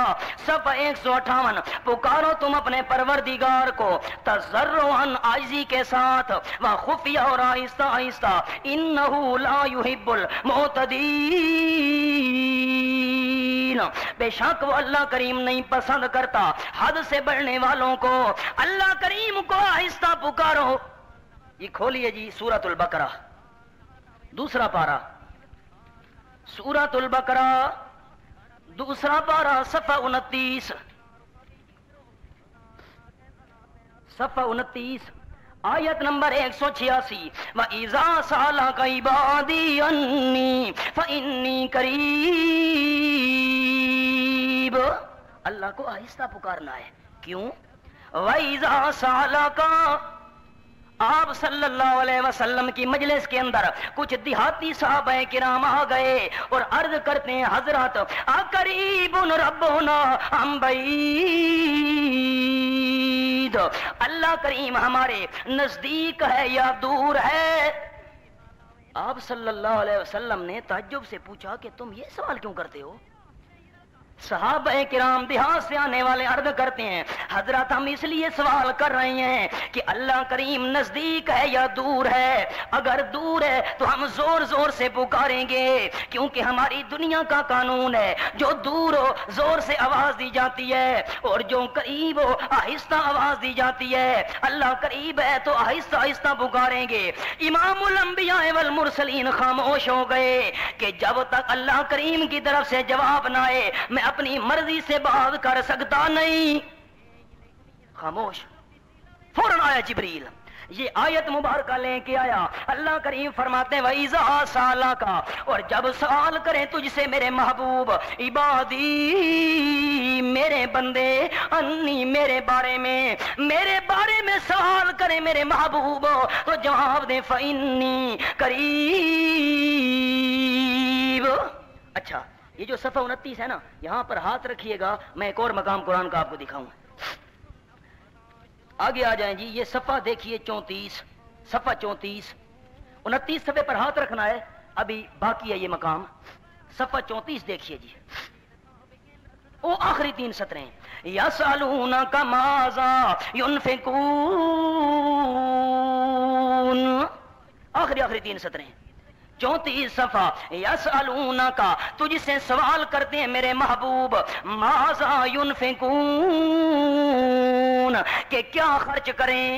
صفحہ 158, پکارو تم اپنے پروردگار کو تضرعا, عاجزی کے ساتھ, وخفیا, اور آہستہ آہستہ, انہ لا یحب المعتدین, بے شک وہ اللہ کریم نہیں پسند کرتا حد سے بڑھنے والوں کو. اللہ کریم کو آہستہ پکارو. یہ کھولیے جی سورۃ البقرہ, دوسرا پارہ, سورۃ البقرہ دوسرا پارہ, صفحہ 29, صفحہ 29, آیت نمبر 186. وَإِذَا سَأَلَكَ عِبَادِي عَنِّي فَإِنِّي قَرِيبٌ. اللہ کو آہستہ پکارنا ہے. کیوں؟ وَإِذَا سَأَلَكَ, آپ صلی اللہ علیہ وسلم کی مجلس کے اندر کچھ دیہاتی صحابہ کرام آ گئے اور عرض کرتے ہیں حضرت اقریب ربنا ام بعید, اللہ کریم ہمارے نزدیک ہے یا دور ہے؟ آپ صلی اللہ علیہ وسلم نے تعجب سے پوچھا کہ تم یہ سوال کیوں کرتے ہو؟ صحابہ کرام دیہات سے آنے والے عرض کرتے ہیں حضرت ہم اس لیے سوال کر رہے ہیں کہ اللہ کریم نزدیک ہے یا دور ہے؟ اگر دور ہے تو ہم زور زور سے پکاریں گے, کیونکہ ہماری دنیا کا قانون ہے جو دور ہو زور سے آواز دی جاتی ہے, اور جو قریب ہو آہستہ آواز دی جاتی ہے. اللہ قریب ہے تو آہستہ آہستہ پکاریں گے. امام الانبیاء والمرسلین خاموش ہو گئے کہ جب تک اللہ کریم کی طرف سے جواب نہ آئے میں اپنی مرضی سے بات کر سکتا نہیں. خاموش. فوراً آیا جبریل، یہ آیت مبارکہ لے کے آیا۔ اللہ کریم فرماتے ہیں وَإِذَا سَأَلَكَ، اور جب سوال کریں تجھ سے میرے محبوب، عبادی میرے بندے، انی میرے بارے میں سوال کریں میرے محبوب، تو جواب دیں فَإِنِّي قریب۔ اچھا یہ جو صفحہ 29 ہے نا، یہاں پر ہاتھ رکھیے گا، میں ایک اور مقام قرآن کا آپ کو دکھاؤں۔ آگے آ جائیں جی، یہ صفحہ دیکھیے 34، صفحہ 34، 29 صفحے پر ہاتھ رکھنا ہے، ابھی باقی ہے یہ مقام۔ صفحہ 34 دیکھیے جی، وہ آخری 3 سطریں، یسألونک ماذا ينفقون، آخری 3 سطریں، 34 صفحہ، یسألونک، تجھ سے سوال کرتے ہیں میرے محبوب، ماذا ينفقون، کہ کیا خرچ کریں۔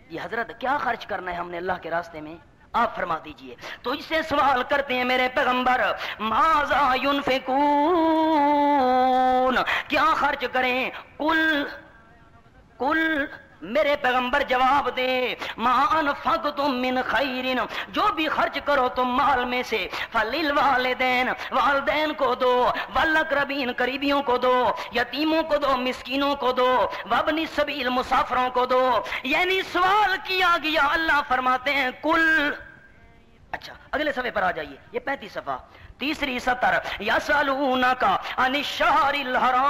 یہ حضرت کیا خرچ کرنا ہے ہم نے اللہ کے راستے میں، آپ فرما دیجئے۔ تجھ سے سوال کرتے ہیں میرے پیغمبر، ماذا ينفقون، کیا خرچ کریں۔ کل میرے پیغمبر جواب دے، ما انفقتم من خیر، جو بھی خرچ کرو تم مال میں سے، فللوالدین، والدین کو دو، والاقربین، قریبیوں کو دو، یتیموں کو دو، مسکینوں کو دو، وابن السبیل، مسافروں کو دو۔ یعنی سوال کیا گیا، اللہ فرماتے ہیں کل۔ اچھا اگلے صفحے پر آ جائیے، یہ 35 صفحہ، تیسری سطر، یسألونک عن الشہر الحرام،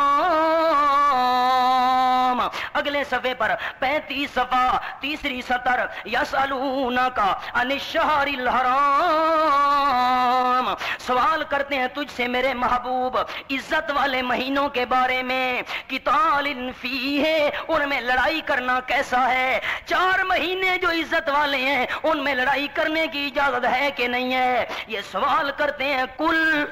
اگلے صفحے پر 35 صفحہ، تیسری سطر، یسألونک عن الشہر الحرام، سوال کرتے ہیں تجھ سے میرے محبوب عزت والے مہینوں کے بارے میں، قتال فیہ، ان میں لڑائی کرنا کیسا ہے۔ 4 مہینے جو عزت والے ہیں ان میں لڑائی کرنے کی اجازت ہے کہ نہیں ہے، یہ سوال کرتے ہیں کل۔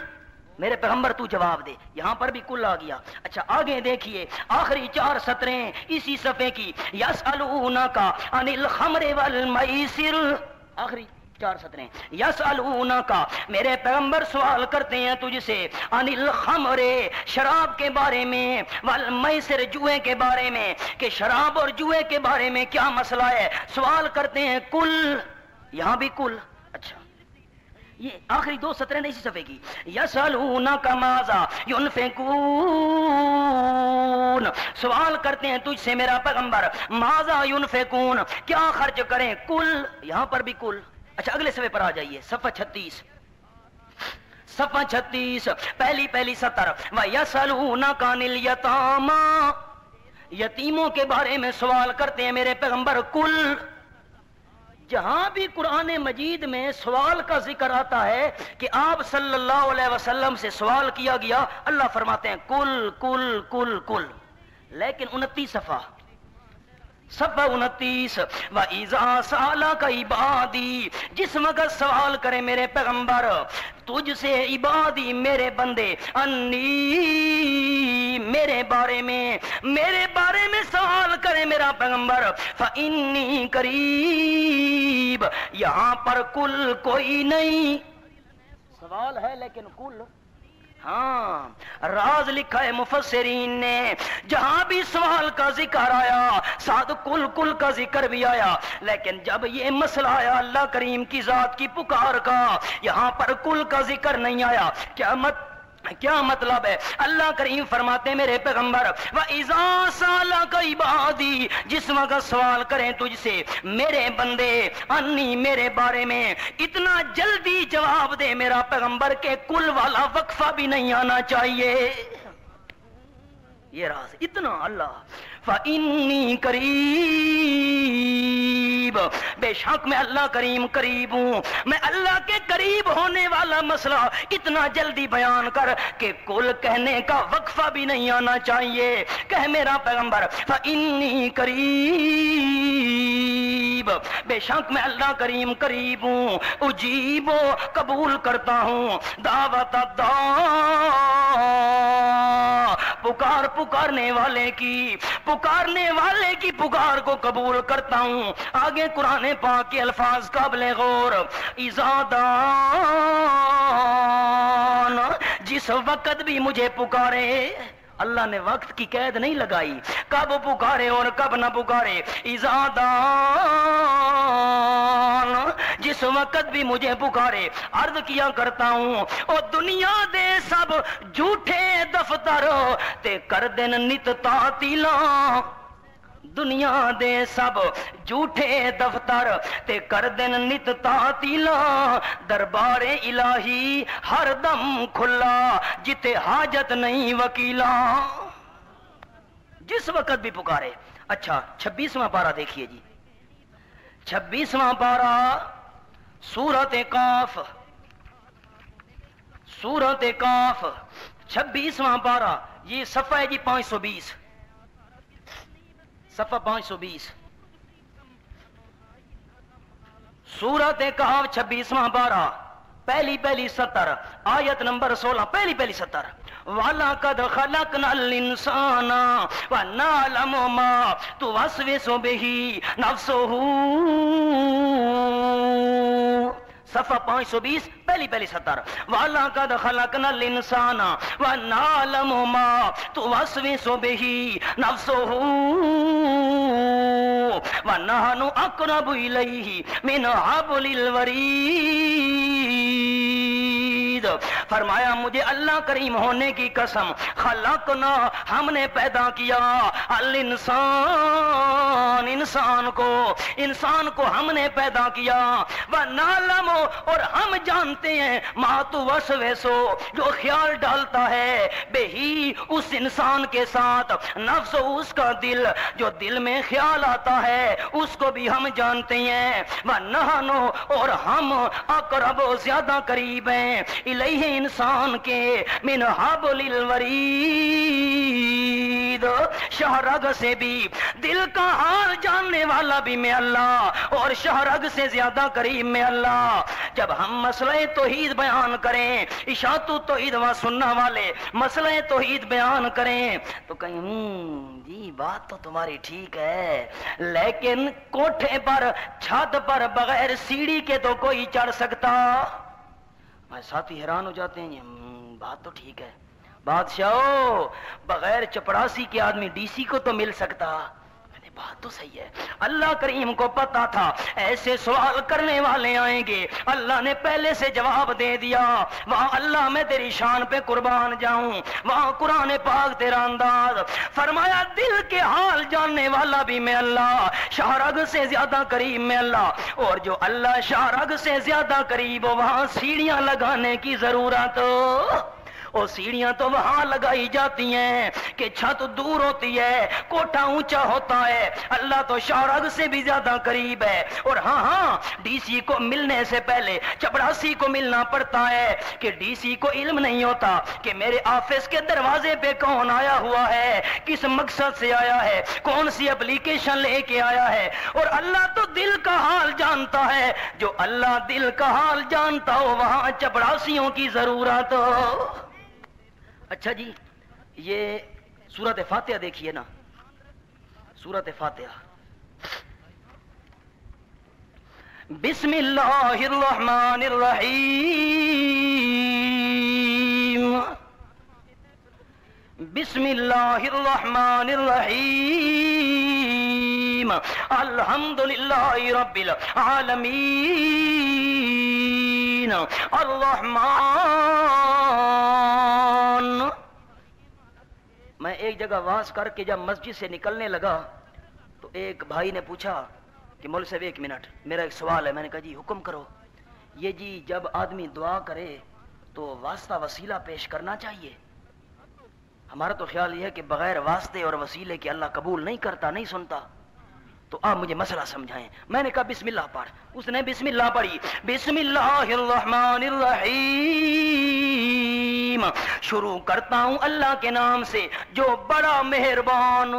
میرے پیغمبر تو جواب دے، یہاں پر بھی کل آ گیا۔ اچھا آگے دیکھیے، آخری 4 سطریں اسی صفحے کی، یسألونک عن الخمر والمیسر، آخری 4 سطریں، یسألونک، میرے پیغمبر سوال کرتے ہیں تجھ سے، عن الخمر، شراب کے بارے میں، والمیسر، جوئے کے بارے میں، کہ شراب اور جوئے کے بارے میں کیا مسئلہ ہے، سوال کرتے ہیں کل، یہاں بھی کل۔ اچھا یہ آخری 2 سطریں اسی صفحے کی، یسألونک ماذا ينفقون، سوال کرتے ہیں تجھ سے میرا پیغمبر، ماذا ينفقون، کیا خرچ کریں، کل، یہاں پر بھی کل۔ اچھا اگلے صفحے پر آ جائیے، صفحہ 36، صفحہ 36، پہلی سطر، وَيَسْأَلُونَكَ عَنِ الْيَتَامَى، یتیموں کے بارے میں سوال کرتے ہیں میرے پیغمبر کل۔ جہاں بھی قرآن مجید میں سوال کا ذکر آتا ہے کہ آپ صلی اللہ علیہ وسلم سے سوال کیا گیا، اللہ فرماتے ہیں کل کل کل کل۔ لیکن 29 صفحہ 29، وَإِذَا سَأَلَكَ عِبَادِي، جس وقت سوال کرے میرے پیغمبر تجھ سے، عبادی میرے بندے، انی میرے بارے میں سوال کرے میرا پیغمبر، فَإِنِّي قریب، یہاں پر کل کوئی نہیں، سوال ہے لیکن کل۔ ہاں راز لکھا ہے مفسرین نے، جہاں بھی سوال کا ذکر آیا ساتھ کل کا ذکر بھی آیا، لیکن جب یہ مسئلہ آیا اللہ کریم کی ذات کی پکار کا، یہاں پر کل کا ذکر نہیں آیا۔ کیا مطلب ہے؟ اللہ کریم فرماتے ہیں میرے پیغمبر، وَإِذَا سَأَلَكَ عِبَادِي، جس وقت سوال کریں تجھ سے میرے بندے، انی میرے بارے میں، اتنا جلدی جواب دے میرا پیغمبر کہ کل والا وقفہ بھی نہیں آنا چاہیے۔ یہ راز اتنا اللہ، فَإِنِّي قریب، بے شک میں اللہ کریم قریب ہوں، میں اللہ کے قریب ہونے والا مسئلہ اتنا جلدی بیان کر کہ کل کہنے کا وقفہ بھی نہیں آنا چاہیے۔ کہہ میرا پیغمبر، فَإِنِّي قریب، بے شک میں اللہ کریم قریب ہوں، اجیب، قبول کرتا ہوں، دعوت الداع، پکارنے والے کی پکار کو قبول کرتا ہوں۔ آگے قرآن پاک کے الفاظ قابل غور، اذا دعان، جس وقت بھی مجھے پکارے، اللہ نے وقت کی قید نہیں لگائی، کب پکارے اور کب نہ پکارے، اذا دان، جس وقت بھی مجھے پکارے۔ عرض کیا کرتا ہوں او دنیا دے سب جھوٹے دفتر تے کر دین نت تعطیلاں، دنیا دے سب جھوٹے دفتر تے کر دین نت تعطیلاں، دربار الہی ہر دم کھلا جتے حاجت نہیں وکیلاں، جس وقت بھی پکارے۔ اچھا 26واں پارہ دیکھیے جی، 26واں پارہ سورۃ قاف، سورۃ قاف 26واں پارہ، یہ صفحہ ہے جی 520، صفحہ 520، سورۃ قاف 26واں پارہ، پہلی سطر، آیت نمبر 16، پہلی سطر، وَلَقَدْ خَلَقْنَا الْإِنسَانَ وَنَعْلَمُ مَا تُوَسْوِسُ بِهِ نَفْسُهُ، صفحہ 520، پہلی سطر، وَلَقَدْ خَلَقْنَا الْإِنسَانَ وَنَعْلَمُ مَا تُوَسْوِسُ بِهِ نَفْسُهُ وَنَحْنُ أَقْرَبُ إِلَيْهِ مِنْ حَبْلِ الْوَرِيدِ، فرمایا مجھے اللہ کریم ہونے کی قسم، خلقنا، ہم نے پیدا کیا، الانسان، انسان کو ہم نے پیدا کیا، وَنَعْلَمُ، اور ہم جانتے ہیں، مَا تُوَسْوِسُ، جو خیال ڈالتا ہے، بِهِ، اس انسان کے ساتھ، نفس، اس کا دل، جو دل میں خیال آتا ہے اس کو بھی ہم جانتے ہیں، وَنَحْنُ، اور ہم اقرب، زیادہ قریب ہیں، الیہ، انسان کے، من حبل الورید، شہرگ سے بھی، دل کا حال جاننے والا بھی میں اللہ، اور شہرگ سے زیادہ قریب میں اللہ۔ جب ہم مسئلہ توحید بیان کریں، اشاعت توحید و سنہ والے مسئلہ توحید بیان کریں تو کہیں جی بات تو تمہاری ٹھیک ہے، لیکن کوٹھے پر، چھت پر بغیر سیڑھی کے تو کوئی چڑھ سکتا؟ میں ساتھی حیران ہو جاتے ہیں، بات تو ٹھیک ہے بادشاہ، بغیر چپڑاسی کے آدمی ڈی سی کو تو مل سکتا، بات تو صحیح ہے۔ اللہ کریم کو پتا تھا ایسے سوال کرنے والے آئیں گے، اللہ نے پہلے سے جواب دے دیا، وہاں اللہ میں تیری شان پہ قربان جاؤں، وہاں قرآن پاک تیرا انداز، فرمایا دل کے حال جاننے والا بھی میں اللہ، شہرگ سے زیادہ قریب میں اللہ، اور جو اللہ شہرگ سے زیادہ قریب ہو وہاں سیڑھیاں لگانے کی ضرورت، اور سیڑھیاں تو وہاں لگائی جاتی ہیں کہ چھت دور ہوتی ہے، کوٹھا اونچا ہوتا ہے، اللہ تو شہرگ سے بھی زیادہ قریب ہے۔ اور ہاں ڈی سی کو ملنے سے پہلے چپڑاسی کو ملنا پڑتا ہے کہ ڈی سی کو علم نہیں ہوتا کہ میرے آفس کے دروازے پہ کون آیا ہوا ہے، کس مقصد سے آیا ہے، کون سی اپلیکیشن لے کے آیا ہے، اور اللہ تو دل کا حال جانتا ہے، جو اللہ دل کا حال جانتا ہو وہاں چپڑاسیوں کی ضرورت ہو۔ اچھا جی یہ سورۃ فاتحہ دیکھیے نا، سورۃ فاتحہ، بسم اللہ الرحمن الرحیم، بسم اللہ الرحمن الرحیم، الحمدللہ رب العالمین، الرحمن۔ میں ایک جگہ واز کر کے جب مسجد سے نکلنے لگا تو ایک بھائی نے پوچھا کہ مول صاحب ایک منٹ، میرا ایک سوال ہے۔ میں نے کہا جی حکم کرو۔ یہ جی جب آدمی دعا کرے تو واسطہ وسیلہ پیش کرنا چاہیے؟ ہمارا تو خیال یہ ہے کہ بغیر واسطے اور وسیلے کے اللہ قبول نہیں کرتا، نہیں سنتا۔ تو آپ مجھے مسئلہ سمجھائیں۔ میں نے کہا بسم اللہ پڑھ، اس نے بسم اللہ پڑھی، بسم اللہ الرحمن الرحیم، شروع کرتا ہوں اللہ کے نام سے جو بڑا مہربان،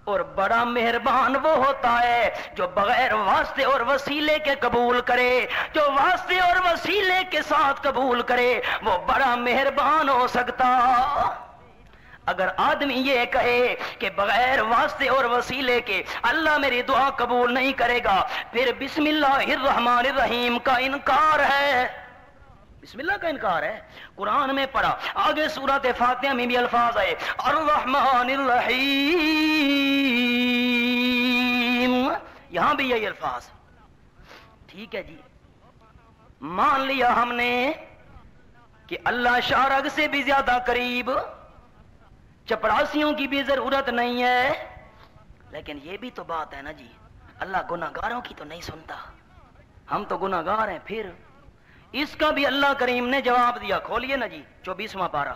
اور بڑا مہربان وہ ہوتا ہے جو بغیر واسطے اور وسیلے کے قبول کرے، جو واسطے اور وسیلے کے ساتھ قبول کرے وہ بڑا مہربان ہو سکتا۔ اگر آدمی یہ کہے کہ بغیر واسطے اور وسیلے کے اللہ میری دعا قبول نہیں کرے گا، پھر بسم اللہ الرحمن الرحیم کا انکار ہے۔ بسم اللہ کا انکار ہے. قرآن میں پڑھا, آگے سورۃ فاتحہ میں بھی الفاظ آئے الرحمن الرحیم, یہاں بھی یہی الفاظ. ٹھیک ہے جی, مان لیا ہم نے کہ اللہ شارگ سے بھی زیادہ قریب, چپڑاسیوں کی بھی ضرورت نہیں ہے, لیکن یہ بھی تو بات ہے نا جی, اللہ گناہگاروں کی تو نہیں سنتا, ہم تو گناہگار ہیں. پھر اس کا بھی اللہ کریم نے جواب دیا. کھولیے نا جی 24واں پارہ,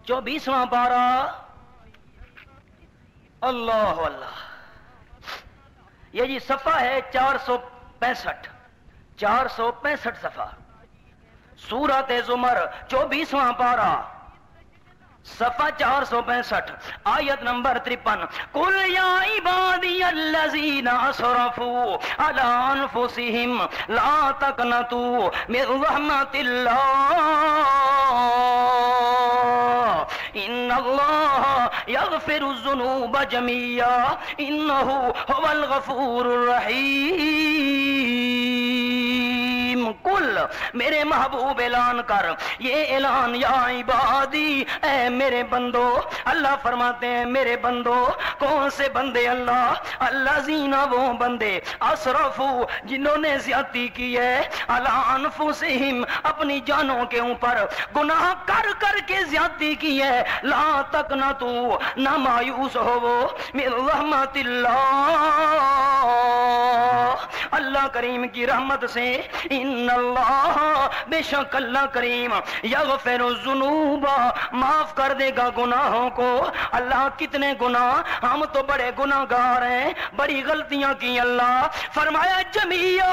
24واں پارہ. اللہ اللہ, یہ جی صفحہ ہے 465 صفحہ, سورۃ زمر 24واں پارہ, صفحہ 465, آیت نمبر 53. قل یا عبادی الذین اسرفوا علی انفسہم لا تقنطوا من رحمت اللہ ان اللہ یغفر الذنوب جميعا انہ هو الغفور الرحیم. کل میرے محبوب اعلان کر, یہ اعلان یا عبادی, اے میرے بندو. اللہ فرماتے ہیں میرے بندو. کون سے بندے؟ اللہ الذین, وہ بندے, اسرفو, جنہوں نے زیادتی کی ہے, علی انفسہم, اپنی جانوں کے اوپر گناہ کر کر کے زیادتی کی ہے. لا تقنطوا, نہ مایوس ہو وہ, من رحمت اللہ, اللہ کریم کی رحمت سے. ان اللہ, بے شک اللہ کریم, یغفر الذنوب, معاف کر دے گا گناہوں کو. اللہ کتنے گناہ, ہم تو بڑے گناہگار ہیں, بڑی غلطیاں کی. اللہ فرمایا جمیعہ,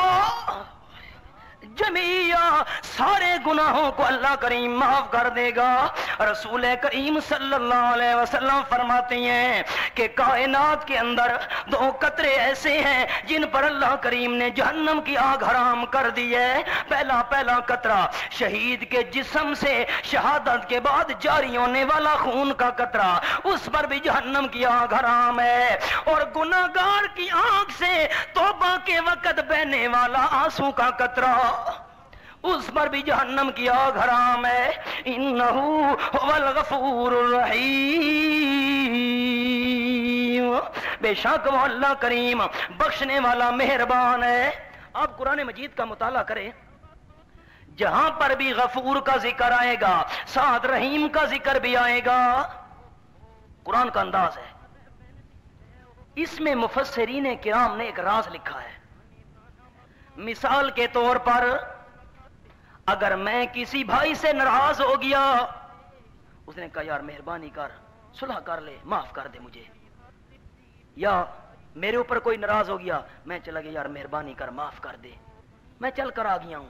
سارے گناہوں کو اللہ کریم معاف کر دے گا. رسول کریم صلی اللہ علیہ وسلم فرماتے ہیں کہ کائنات کے اندر 2 قطرے ایسے ہیں جن پر اللہ کریم نے جہنم کی آگ حرام کر دی ہے. پہلا قطرہ شہید کے جسم سے شہادت کے بعد جاری ہونے والا خون کا قطرہ, اس پر بھی جہنم کی آگ حرام ہے. اور گناہگار کی آنکھ سے توبہ کے وقت بہنے والا آنسو کا قطرہ, اس پر بھی جہنم کی آگ حرام ہے. انہو هو الغفور الرحیم, بے شک وہ اللہ کریم بخشنے والا مہربان ہے. آپ قرآن مجید کا مطالعہ کریں, جہاں پر بھی غفور کا ذکر آئے گا ساتھ رحیم کا ذکر بھی آئے گا. قرآن کا انداز ہے. اس میں مفسرین کرام نے ایک راز لکھا ہے. مثال کے طور پر اگر میں کسی بھائی سے ناراض ہو گیا, اس نے کہا یار مہربانی کر, صلح کر لے, معاف کر دے مجھے. یا میرے اوپر کوئی ناراض ہو گیا, میں چلا گیا, یار مہربانی کر, معاف کر دے, میں چل کر آ گیا ہوں,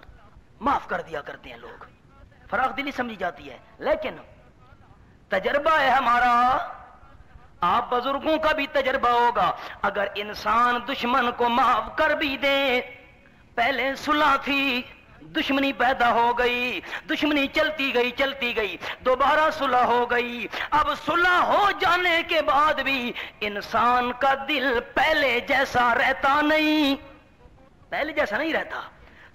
معاف کر دیا کرتے ہیں لوگ, فراخ دلی سمجھی جاتی ہے. لیکن تجربہ ہے ہمارا, آپ بزرگوں کا بھی تجربہ ہوگا, اگر انسان دشمن کو معاف کر بھی دے, پہلے صلح تھی, دشمنی پیدا ہو گئی, دشمنی چلتی گئی, دوبارہ صلح ہو گئی. اب صلح ہو جانے کے بعد بھی انسان کا دل پہلے جیسا نہیں رہتا.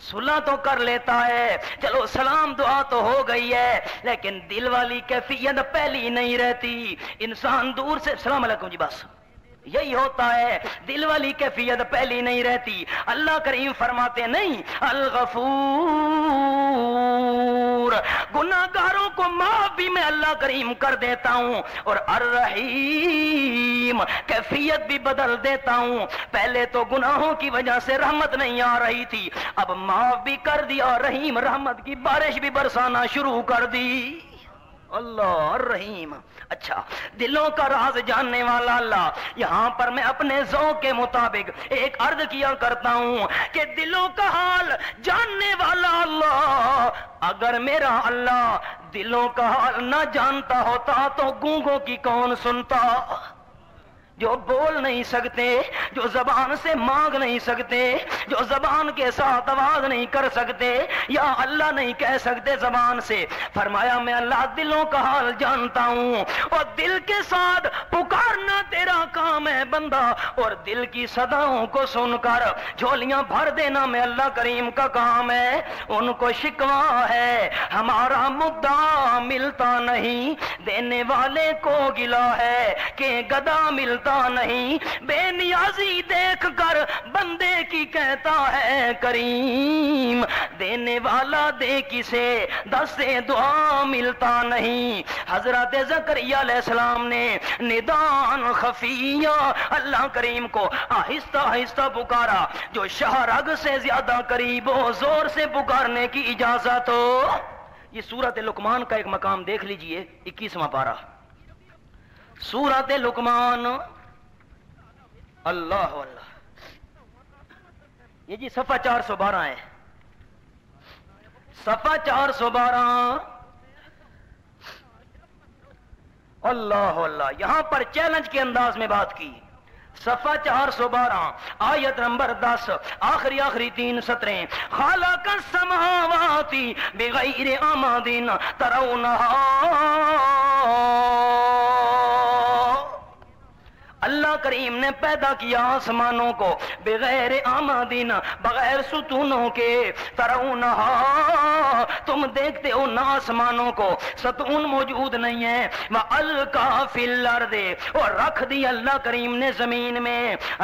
صلح تو کر لیتا ہے, چلو سلام دعا تو ہو گئی ہے, لیکن دل والی کیفیت پہلی نہیں رہتی. انسان دور سے السلام علیکم جی, بس یہی ہوتا ہے, دل والی کیفیت پہلی نہیں رہتی. اللہ کریم فرماتے نہیں, الغفور, گناہگاروں کو معاف بھی میں اللہ کریم کر دیتا ہوں, اور الرحیم, کیفیت بھی بدل دیتا ہوں. پہلے تو گناہوں کی وجہ سے رحمت نہیں آ رہی تھی, اب معاف بھی کر دیا, رحیم رحمت کی بارش بھی برسانا شروع کر دی. اللہ الرحیم. اچھا, دلوں کا راز جاننے والا اللہ. یہاں پر میں اپنے ذوق کے مطابق ایک عرض کیا کرتا ہوں کہ دلوں کا حال جاننے والا اللہ, اگر میرا اللہ دلوں کا حال نہ جانتا ہوتا تو گونگوں کی کون سنتا. جو بول نہیں سکتے، جو زبان سے مانگ نہیں سکتے، جو زبان کے ساتھ آواز نہیں کر سکتے، یا اللہ نہیں کہہ سکتے زبان سے، فرمایا میں اللہ دلوں کا حال جانتا ہوں، اور دل کے ساتھ پکارنا تیرا کام ہے بندہ، اور دل کی صداؤں کو سن کر جھولیاں بھر دینا میں اللہ کریم کا کام ہے۔ ان کو شکوا ہے ہمارا مدعا ملتا نہیں، دینے والے کو گلا ہے کہ گدا ملتا نہیں، بے نیازی دیکھ کر بندے کی کہتا ہے کریم، دینے والا دے کسے دستے دعا ملتا نہیں۔ حضرت زکریا علیہ السلام نے ندان خفیہ اللہ کریم کو آہستہ آہستہ پکارا، جو شہرگ سے زیادہ قریب ہو زور سے پکارنے کی اجازت ہو۔ یہ سورۃ لقمان کا ایک مقام دیکھ لیجئے، 21واں پارہ سورۃ لقمان۔ اللہ اللہ، یہ جی صفحہ 412 ہے، صفحہ 412۔ اللہ اللہ، یہاں پر چیلنج کے انداز میں بات کی۔ صفحہ 412 آیت نمبر 10، آخری 3 سطریں۔ خالق السماوات بغیر عمد ترونها، اللہ کریم نے پیدا کیا آسمانوں کو بغیر آمدین، بغیر ستونوں کے، ترونہا تم دیکھتے ہو نہ آسمانوں کو، ستون موجود نہیں ہے، وَأَلْقَى فِي الْأَرْضِ اور رکھ دی اللہ کریم نے زمین میں،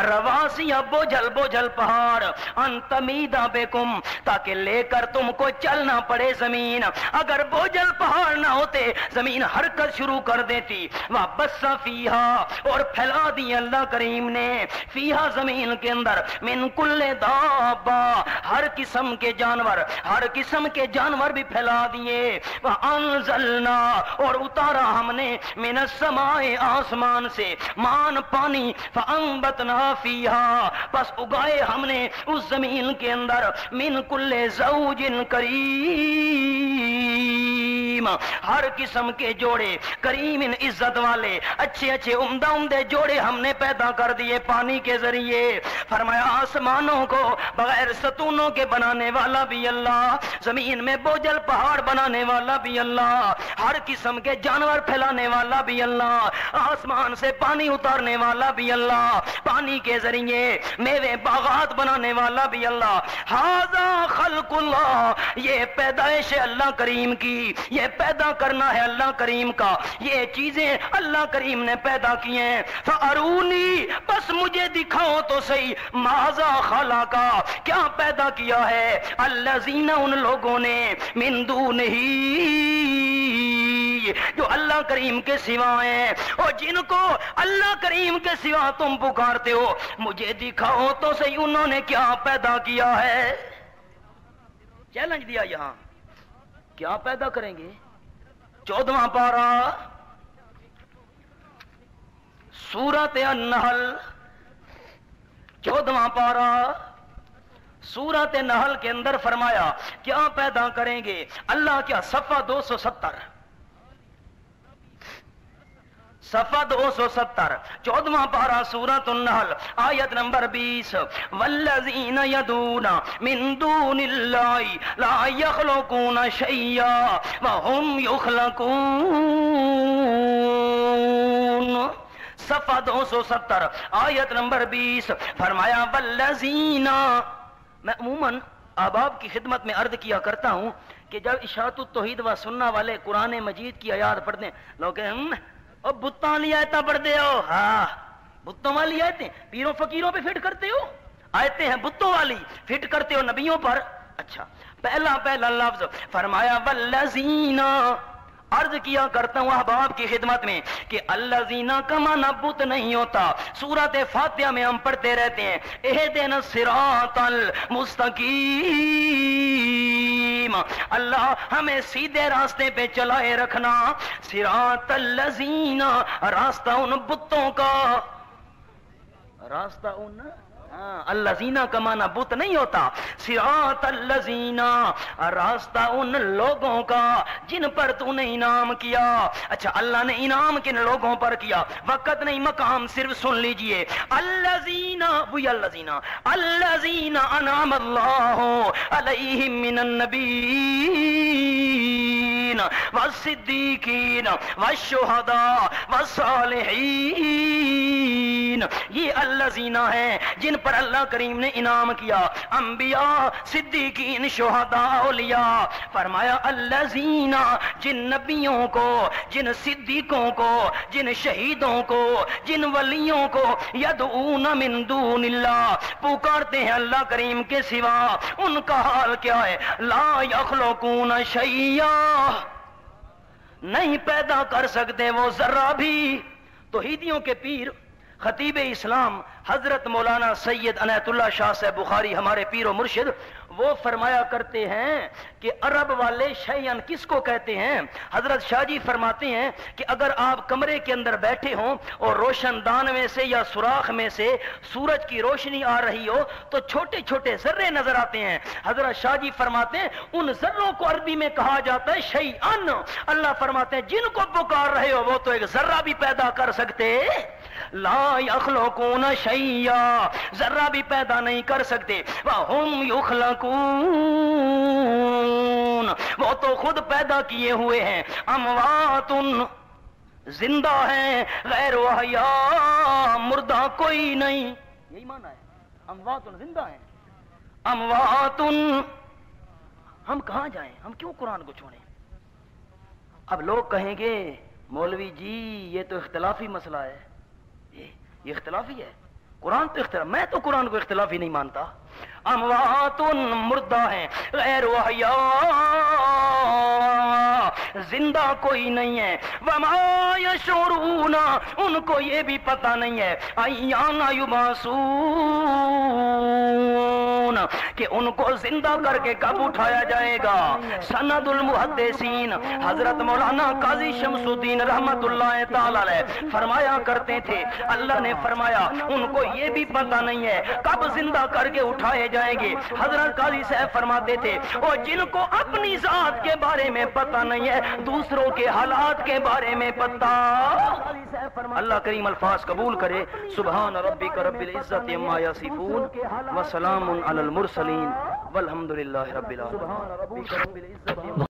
رواسی بوجھل بوجھل پہاڑ، ان تمیدا بکم تاکہ لے کر تم کو چلنا پڑے زمین، اگر بوجھل پہاڑ نہ ہوتے زمین حرکت شروع کر دیتی، وَبَثَّ فِيهَا اور پھیلا دی اللہ کریم نے، فیہا زمین کے اندر، من کل دابا ہر قسم کے جانور، ہر قسم کے جانور بھی پھیلا دیے، وانزلنا اور اتارا ہم نے، من السماء آسمان سے، مان پانی، فانبتنا فیہا پس اگائے ہم نے اس زمین کے اندر، من کل زوج کریم ہر قسم کے جوڑے، کریم عزت والے، اچھے اچھے عمدہ عمدے جوڑے ہم نے پیدا کر دیے پانی کے ذریعے۔ فرمایا آسمانوں کو بغیر ستونوں کے بنانے والا بھی اللہ، زمین میں بوجھل پہاڑ بنانے والا بھی اللہ، ہر قسم کے جانور پھیلانے والا بھی اللہ، آسمان سے پانی اتارنے والا بھی اللہ، پانی کے ذریعے میوے باغات بنانے والا بھی اللہ۔ ھذا خلق اللہ، یہ پیدائش ہے اللہ کریم کی، یہ پیدا کرنا ہے اللہ کریم کا، یہ چیزیں اللہ کریم نے پیدا کی ہیں۔ فَأَرُونِي بس مجھے دکھاؤ تو صحیح، ماذا خلقا کیا پیدا کیا ہے، الذین ان لوگوں نے، من دونہ جو اللہ کریم کے سوا ہیں، اور جن کو اللہ کریم کے سوا تم پکارتے ہو، مجھے دکھاؤ تو صحیح انہوں نے کیا پیدا کیا ہے۔ چیلنج دیا یہاں، کیا پیدا کریں گے؟ 14واں پارہ سورۃ النحل، 14واں پارہ سورۃ النحل کے اندر فرمایا کیا پیدا کریں گے اللہ، کیا صفحہ 270، صفحہ 270 14واں پارہ سورۃ النحل آیت نمبر 20، والذین یدعون من دون اللہ لا یخلقون شیئا وهم یخلقون، صفحہ 270 آیت نمبر 20 فرمایا والذین، میں عموماً احباب کی خدمت میں عرض کیا کرتا ہوں کہ جب اشاعت التوحید و سنہ والے قرآن مجید کی آیات پڑھتے ہیں، لوگ اور بتوں والی آیتیں پڑھتے ہو، ہاں بتوں والی آیتیں پیروں فقیروں پہ فٹ کرتے ہو، آیتیں ہیں بتوں والی، فٹ کرتے ہو نبیوں پر۔ اچھا پہلا لفظ فرمایا والذین، عرض کیا کرتا ہوں احباب کی خدمت میں کہ الذین کا معنی بت نہیں ہوتا، سورۃ فاتحہ میں ہم پڑھتے رہتے ہیں اہدنا الصراط المستقیم، اللہ ہمیں سیدھے راستے پہ چلائے رکھنا، صراط الذین راستہ ان بتوں کا، راستہ ان الذین کا معنی بت نہیں ہوتا، صراط الذین راستہ ان لوگوں کا جن پر تو نے انعام کیا۔ اچھا اللہ نے انعام کن لوگوں پر کیا؟ وقت نہیں مقام صرف سن لیجئے، الذین وہی الذین انعم اللہ علیہم من النبیین والصدیقین والشہداء والصالحین، یہ الذین ہیں جن پر اللہ کریم نے انعام کیا، انبیاء، صدیقین، شہداء، اولیاء۔ فرمایا الذین، جن نبیوں کو، جن صدیقوں کو، جن شہیدوں کو، جن ولیوں کو، یدعون من دون اللہ، پکارتے ہیں اللہ کریم کے سوا، ان کا حال کیا ہے؟ لا یخلقون شیئا، نہیں پیدا کر سکتے وہ ذرہ بھی۔ توحیدیوں کے پیر خطیب اسلام حضرت مولانا سید عنایت اللہ شاہ صاحب بخاری ہمارے پیر و مرشد، وہ فرمایا کرتے ہیں کہ عرب والے شیئن کس کو کہتے ہیں؟ حضرت شاہ جی فرماتے ہیں کہ اگر آپ کمرے کے اندر بیٹھے ہوں اور روشن دان میں سے یا سوراخ میں سے سورج کی روشنی آ رہی ہو تو چھوٹے چھوٹے ذرے نظر آتے ہیں۔ حضرت شاہ جی فرماتے ہیں ان ذروں کو عربی میں کہا جاتا ہے شیئن۔ اللہ فرماتے ہیں جن کو پکار رہے ہو وہ تو ایک ذرہ بھی پیدا کر سکتے لا یخلقون شیئا، ذرہ بھی پیدا نہیں کر سکتے، وَهُمْ يُخْلَقُونَ، وہ تو خود پیدا کیے ہوئے ہیں، اموات، زندہ ہیں، غیر احیاء، مردہ کوئی نہیں، یہی معنی ہے، اموات زندہ ہیں، اموات۔ ہم کہاں جائیں؟ ہم کیوں قرآن کو چھوڑیں؟ اب لوگ کہیں گے مولوی جی یہ تو اختلافی مسئلہ ہے، یہ اختلافی ہے، قرآن تو اختلاف، میں تو قرآن کو اختلافی نہیں مانتا۔ اموات، مردہ ہیں، غیر احیاء، زندہ کوئی نہیں ہے، وما یشعرون، ان کو یہ بھی پتہ نہیں ہے، ایان یبعثون، کہ ان کو زندہ کر کے کب اٹھایا جائے گا۔ سند المحدثین حضرت مولانا قاضی شمس الدین رحمت اللہ تعالی علیہ فرمایا کرتے تھے، اللہ نے فرمایا ان کو یہ بھی پتہ نہیں ہے کب زندہ کر کے اٹھائے جائیں گے۔ حضرت قاضی صاحب فرماتے تھے اور جن کو اپنی ذات کے بارے میں پتہ نہیں ہے دوسروں کے حالات کے بارے میں پتہ۔ اللہ کریم الفاظ قبول کرے۔ سبحان ربک رب العزت عما یصفون وسلام علی المرسلین والحمد للہ رب العالمین۔